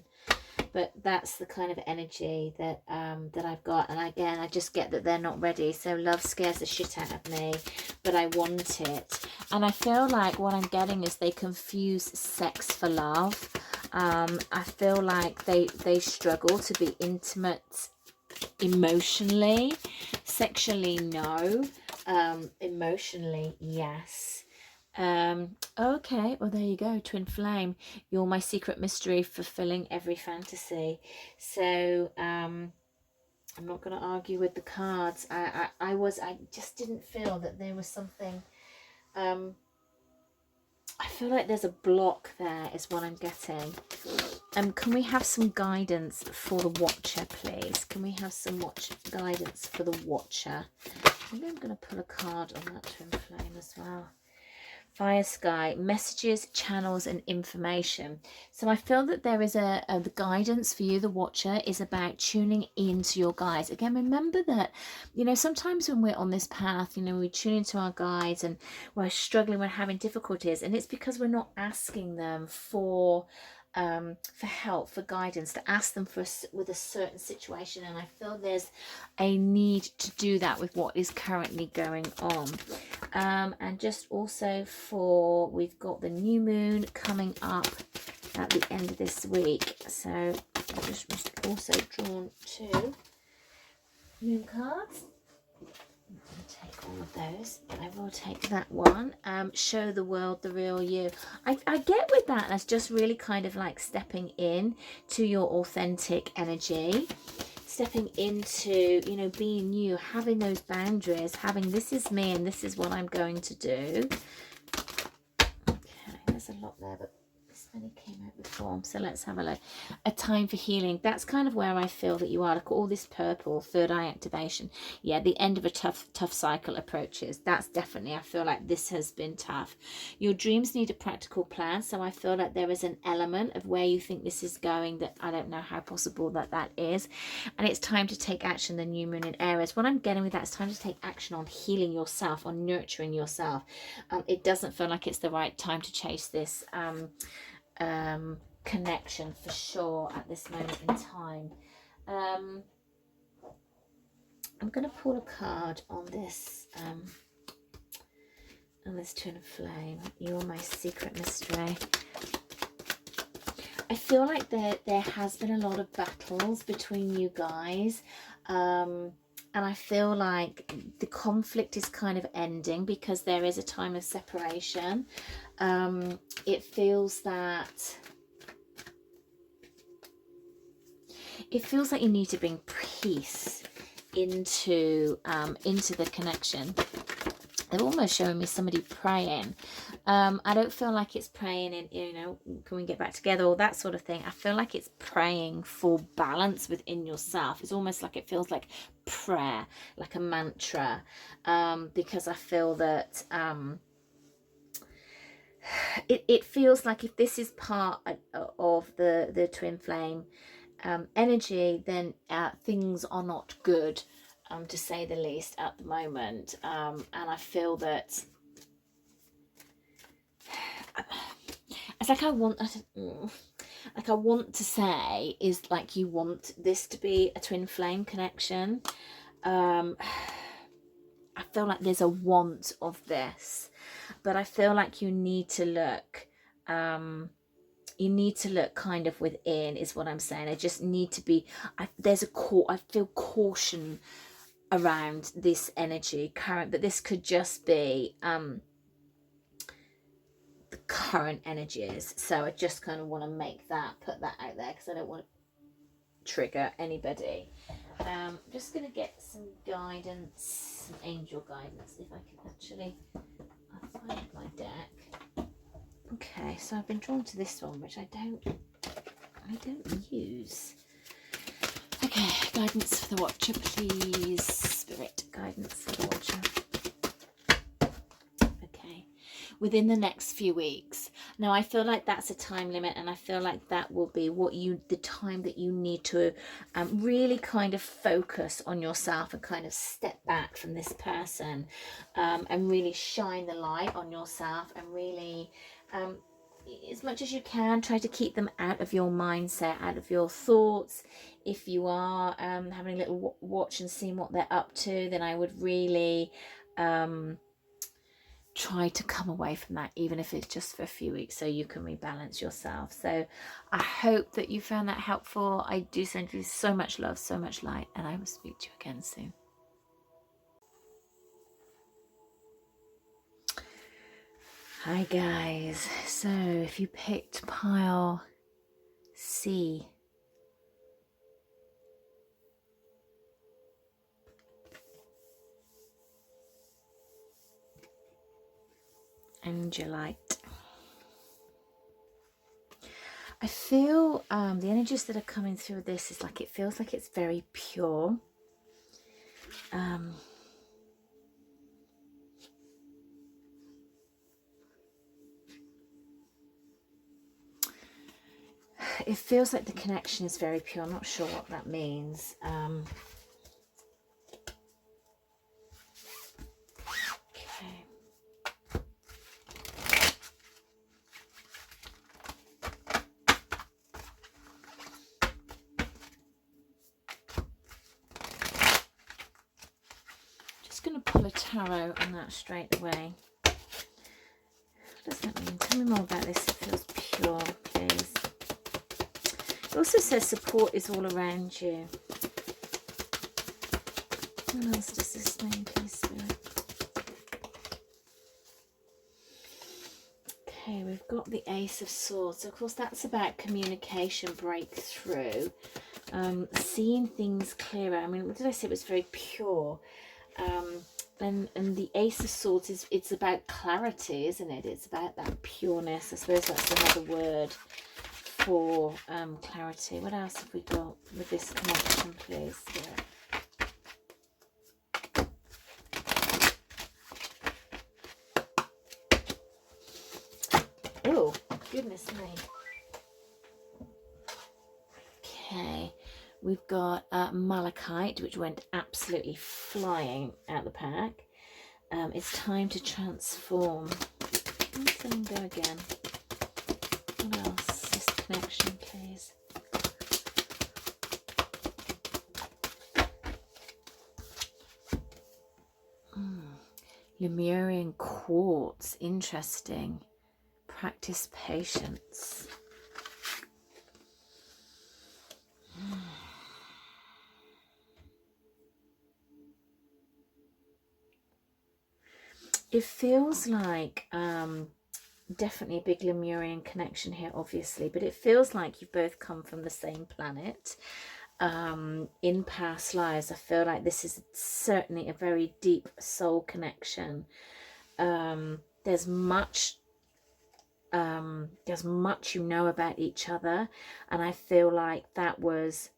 But that's the kind of energy that that I've got. And again, I just get that they're not ready. So love scares the shit out of me, but I want it. And I feel like what I'm getting is they confuse sex for love. I feel like they struggle to be intimate emotionally. Sexually, no. Emotionally, yes. Okay, well, there you go, twin flame. You're my secret mystery, fulfilling every fantasy. So I'm not going to argue with the cards. I just didn't feel that there was something. I feel like there's a block there, is what I'm getting. Can we have some guidance for the watcher, please? Can we have some guidance for the watcher? Maybe I'm going to pull a card on that twin flame as well. Fire sky, messages, channels, and information. So I feel that there is the guidance for you, the watcher, is about tuning into your guides. Again, remember that, you know, sometimes when we're on this path, you know, we tune into our guides and we're struggling, we're having difficulties, and it's because we're not asking them for help, for guidance, to ask them with a certain situation. And I feel there's a need to do that with what is currently going on. And just also we've got the new moon coming up at the end of this week. So I've just also drawn 2 moon cards. I'm going to take all of those, but I will take that one. Show the world the real you. I get with that as just really kind of like stepping in to your authentic energy, stepping into, you know, being you, having those boundaries, having this is me and this is what I'm going to do. Okay, there's a lot there, but this many came out before, so let's have a look. A time for healing. That's kind of where I feel that you are. Look at all this purple, third eye activation. Yeah, the end of a tough cycle approaches. That's definitely, I feel like this has been tough. Your dreams need a practical plan, so I feel like there is an element of where you think this is going that I don't know how possible that is. And it's time to take action, the new moon in Aries. What I'm getting with that is time to take action on healing yourself, on nurturing yourself. It doesn't feel like it's the right time to chase this connection for sure at this moment in time. I'm going to pull a card on this twin flame. You're my secret mystery. I feel like there has been a lot of battles between you guys, and I feel like the conflict is kind of ending because there is a time of separation. It feels like you need to bring peace into the connection. They're almost showing me somebody praying. I don't feel like it's praying in, you know, can we get back together, or that sort of thing. I feel like it's praying for balance within yourself. It's almost like it feels like prayer, like a mantra, because I feel that it feels like if this is part of the twin flame energy, then things are not good, to say the least, at the moment. And I feel that it's like I want to say is like you want this to be a twin flame connection. I feel like there's a want of this, but I feel like you need to look kind of within, is what I'm saying. I just need to be, I feel caution around this energy current, but this could just be the current energies. So I just kind of want to put that out there, because I don't want to trigger anybody. Just going to get some guidance, some angel guidance, if I can actually find my deck. Okay, so I've been drawn to this one, which I don't use. Okay, guidance for the watcher, please. Spirit, guidance for the watcher. Okay, within the next few weeks. Now, I feel like that's a time limit, and I feel like that will be the time that you need to really kind of focus on yourself and kind of step back from this person, and really shine the light on yourself, and really, as much as you can, try to keep them out of your mindset, out of your thoughts. If you are having a little watch and seeing what they're up to, then I would really try to come away from that, even if it's just for a few weeks, so you can rebalance yourself. So I hope that you found that helpful. I do send you so much love, so much light, and I will speak to you again soon. Hi guys, so if you picked pile C, Angelite, I feel the energies that are coming through this is like, it feels like it's very pure. It feels like the connection is very pure. I'm not sure what that means. Okay. Just going to pull a tarot on that straight away. What does that mean? Tell me more about this. It feels pure, please. It also says support is all around you. What else does this mean, please, Spirit? Okay, we've got the Ace of Swords. So of course, that's about communication breakthrough, seeing things clearer. I mean, what did I say? It was very pure. And the Ace of Swords it's about clarity, isn't it? It's about that pureness. I suppose that's another word for clarity. What else have we got with this connection, please? Oh, goodness me. Okay, we've got Malachite, which went absolutely flying out the pack. It's time to transform. Let's let him go again. What else? This connection, please. Lemurian quartz, interesting. Practice patience. It feels like definitely a big Lemurian connection here, obviously, but it feels like you've both come from the same planet. in past lives. I feel like this is certainly a very deep soul connection. There's much you know about each other, and I feel like that was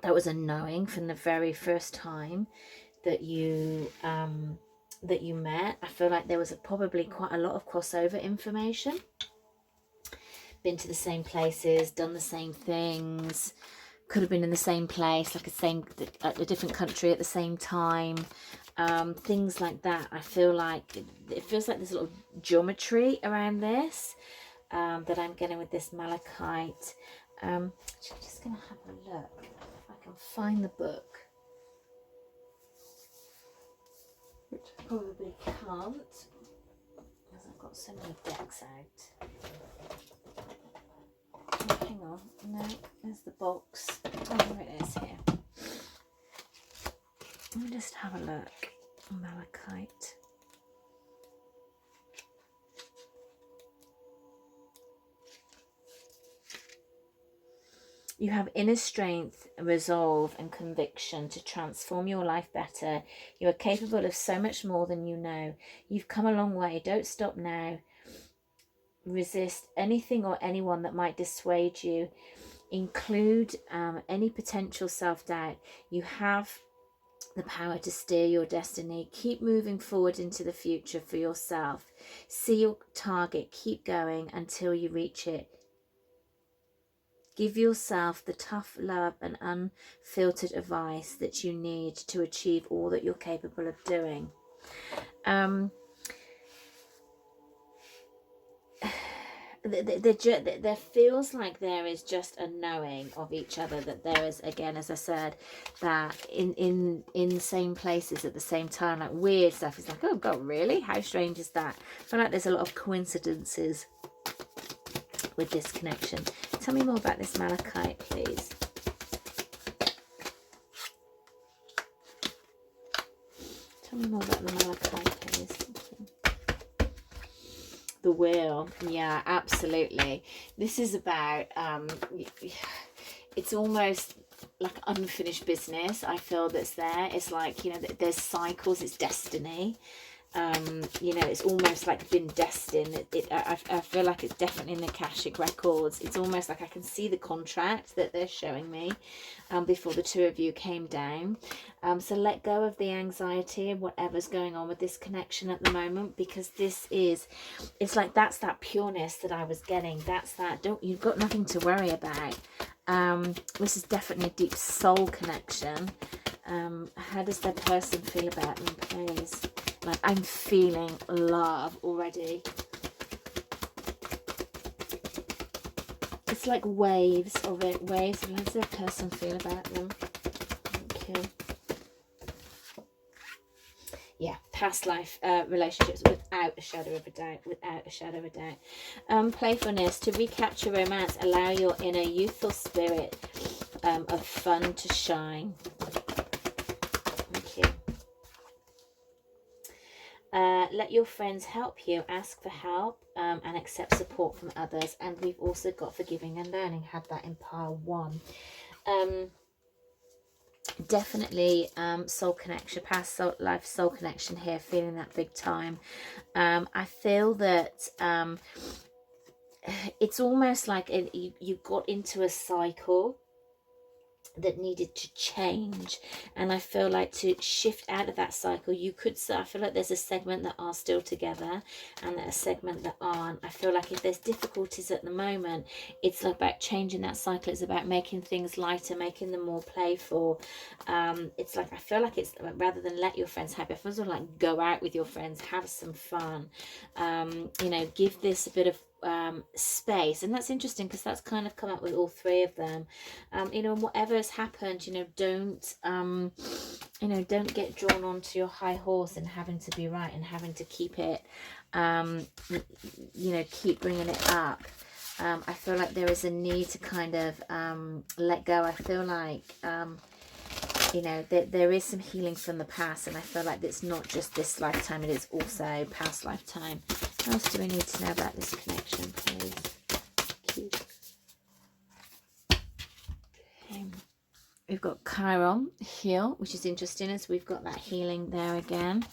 a knowing from the very first time that you met. I feel like there was probably quite a lot of crossover information. Been to the same places, done the same things, could have been in the same place, like a different country at the same time, things like that. I feel like it feels like there's a lot of geometry around this that I'm getting with this malachite. I'm just gonna have a look if I can find the book, which I probably can't because I've got so many decks out. Oh, hang on, no, there's the box. Oh, here it is here. Let me just have a look. Malachite. You have inner strength, resolve and conviction to transform your life better. You are capable of so much more than you know. You've come a long way. Don't stop now. Resist anything or anyone that might dissuade you. Include any potential self-doubt. You have the power to steer your destiny. Keep moving forward into the future for yourself. See your target. Keep going until you reach it. Give yourself the tough love and unfiltered advice that you need to achieve all that you're capable of doing. There feels like there is just a knowing of each other, that there is, again, as I said, that in the same places at the same time, like weird stuff. It's like, oh God, really? How strange is that? I feel like there's a lot of coincidences with this connection. Tell me more about this malachite, please. Tell me more about the malachite, please. The wheel. Yeah, absolutely. This is about it's almost like unfinished business. I feel that's there. It's like, you know, there's cycles. It's destiny. You know, it's almost like been destined. I feel like it's definitely in the Akashic records. It's almost like I can see the contract that they're showing me before the two of you came down. So let go of the anxiety and whatever's going on with this connection at the moment, because this is, it's like that's that pureness that I was getting. That's that, you've got nothing to worry about. This is definitely a deep soul connection. How does that person feel about them, please? Like, I'm feeling love already. It's like waves of it. Waves. How does that person feel about them? Okay. Yeah, past life relationships, without a shadow of a doubt. Without a shadow of a doubt. Playfulness. To recapture romance, allow your inner youthful spirit of fun to shine. Thank you. Let your friends help you. Ask for help and accept support from others. And we've also got forgiving and learning. Had that in pile 1. Definitely soul connection, past life soul connection here, feeling that big time. I feel that it's almost like you got into a cycle that needed to change, and I feel like to shift out of that cycle, you could say, I feel like there's a segment that are still together and a segment that aren't. I feel like if there's difficulties at the moment, it's about changing that cycle. It's about making things lighter, making them more playful. It's like, I feel like it's rather than let your friends happy, I feel like go out with your friends, have some fun, you know, give this a bit of space. And that's interesting because that's kind of come up with all 3 of them. You know, whatever has happened, you know, don't you know, don't get drawn onto your high horse and having to be right and having to keep it, you know, keep bringing it up. I feel like there is a need to kind of let go. I feel like you know, there is some healing from the past, and I feel like it's not just this lifetime, it is also past lifetime. What else do we need to know about this connection, please? Cute. Okay. We've got Chiron, heal, which is interesting as we've got that healing there again.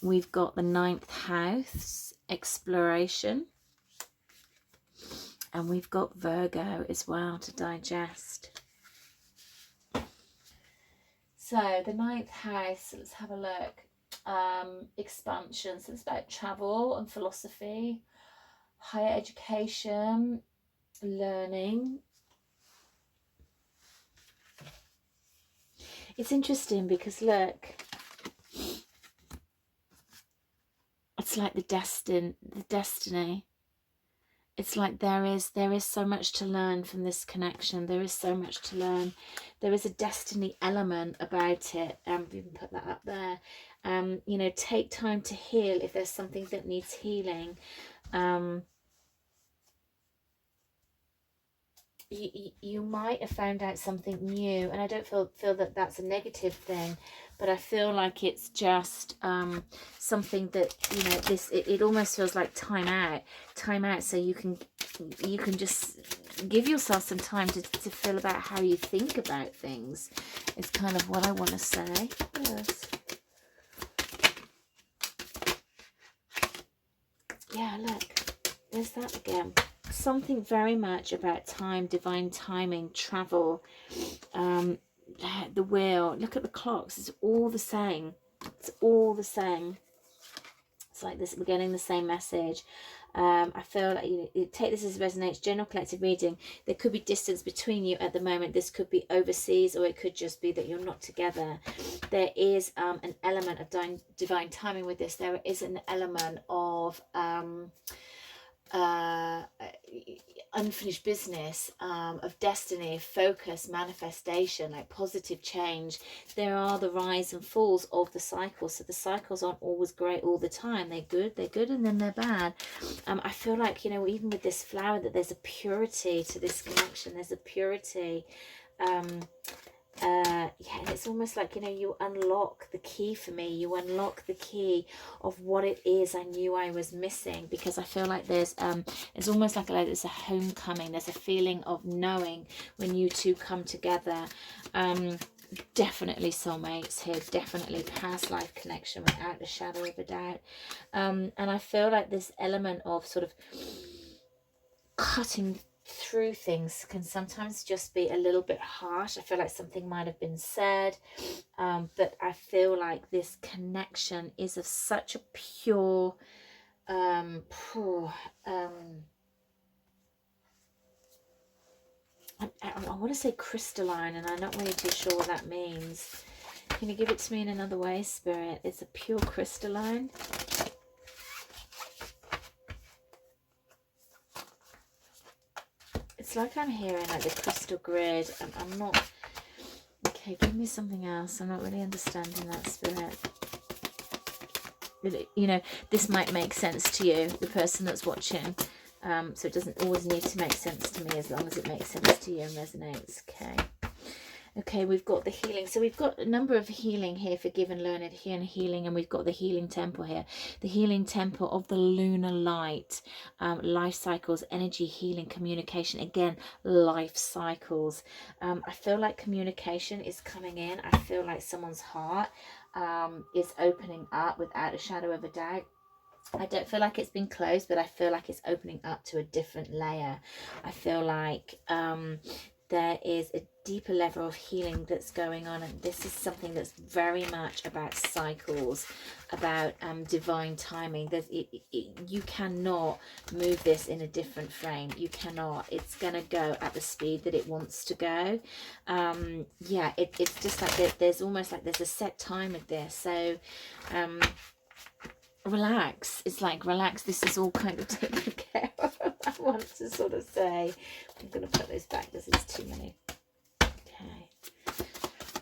We've got the 9th house, exploration. And we've got Virgo as well to digest. So the 9th house, let's have a look. Expansion, so it's about travel and philosophy, higher education, learning. It's interesting because look, it's like the destiny. It's like there is so much to learn from this connection. There is so much to learn. There is a destiny element about it. We can put that up there. You know, take time to heal if there's something that needs healing. You might have found out something new, and I don't feel that that's a negative thing, but I feel like it's just something that, you know, this it almost feels like time out, so you can just give yourself some time to feel about how you think about things. It's kind of what I want to say. Yes. Yeah, look, there's that again. Something very much about time, divine timing, travel, the wheel. Look at the clocks. It's all the same. It's all the same. It's like this. We're getting the same message. I feel like you take this as resonates. General collective reading. There could be distance between you at the moment. This could be overseas, or it could just be that you're not together. There is an element of divine timing with this. There is an element of unfinished business, of destiny, focus, manifestation, like positive change. There are the rise and falls of the cycles, so the cycles aren't always great all the time. They're good and then they're bad. I feel like, you know, even with this flower, that there's a purity to this connection. There's a purity. Yeah, and it's almost like, you know, you unlock the key for me. You unlock the key of what it is I knew I was missing, because I feel like there's it's almost like there's a homecoming. There's a feeling of knowing when you two come together. Definitely soulmates here, definitely past life connection without a shadow of a doubt. And I feel like this element of sort of cutting through things can sometimes just be a little bit harsh. I feel like something might have been said, but I feel like this connection is of such a pure I want to say crystalline, and I'm not really too sure what that means. Can you give it to me in another way, Spirit? It's a pure crystalline. It's like I'm hearing like the crystal grid. I'm not... Okay, give me something else. I'm not really understanding that, Spirit. You know, this might make sense to you, the person that's watching. So it doesn't always need to make sense to me, as long as it makes sense to you and resonates. Okay, we've got the healing. So we've got a number of healing here, forgive and learn it, here and healing, and we've got the healing temple here. The healing temple of the lunar light, life cycles, energy, healing, communication. Again, life cycles. I feel like communication is coming in. I feel like someone's heart is opening up without a shadow of a doubt. I don't feel like it's been closed, but I feel like it's opening up to a different layer. I feel like there is a deeper level of healing that's going on, and this is something that's very much about cycles, about divine timing. You cannot move this in a different frame. You cannot. It's going to go at the speed that it wants to go. Yeah, it's just like there's almost like there's a set time with this. So relax. It's like, relax, this is all kind of taken care of. I want to sort of say, I'm going to put those back because there's too many.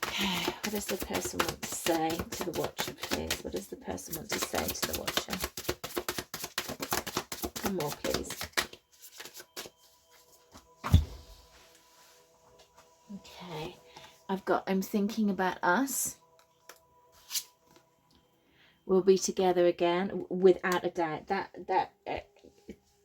Okay, what does the person want to say to the watcher, please? What does the person want to say to the watcher? One more, please. Okay, I'm thinking about us. We'll be together again, without a doubt.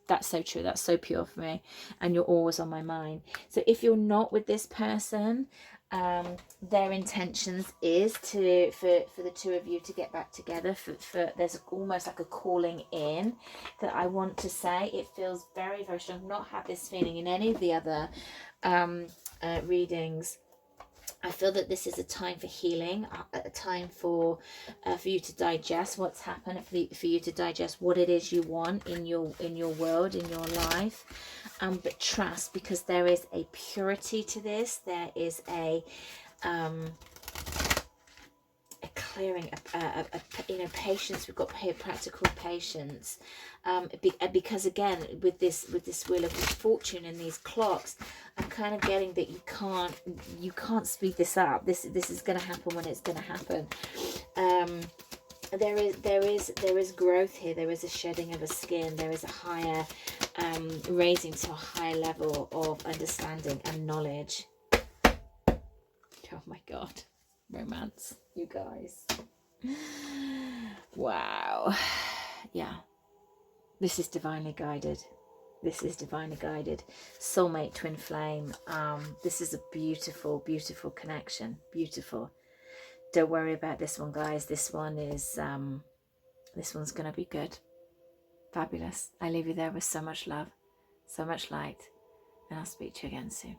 That's so true. That's so pure for me. And you're always on my mind. So if you're not with this person, their intentions is for the two of you to get back together. For there's almost like a calling in that I want to say. It feels very, very strong. I've not had this feeling in any of the other readings. I feel that this is a time for healing, a time for you to digest what's happened, for you to digest what it is you want in your world, in your life. But trust, because there is a purity to this. There is a clearing, patience. We've got here practical patience, because again, with this wheel of fortune and these clocks, I'm kind of getting that you can't speed this up. This is going to happen when it's going to happen. There is growth here. There is a shedding of a skin. There is a higher raising to a higher level of understanding and knowledge. Oh my God, romance, you guys. Wow. Yeah, this is divinely guided. This is divinely guided. Soulmate, twin flame. This is a beautiful, beautiful connection. Beautiful. Don't worry about this one, guys. This one is this one's gonna be good. Fabulous. I leave you there with so much love, so much light, and I'll speak to you again soon.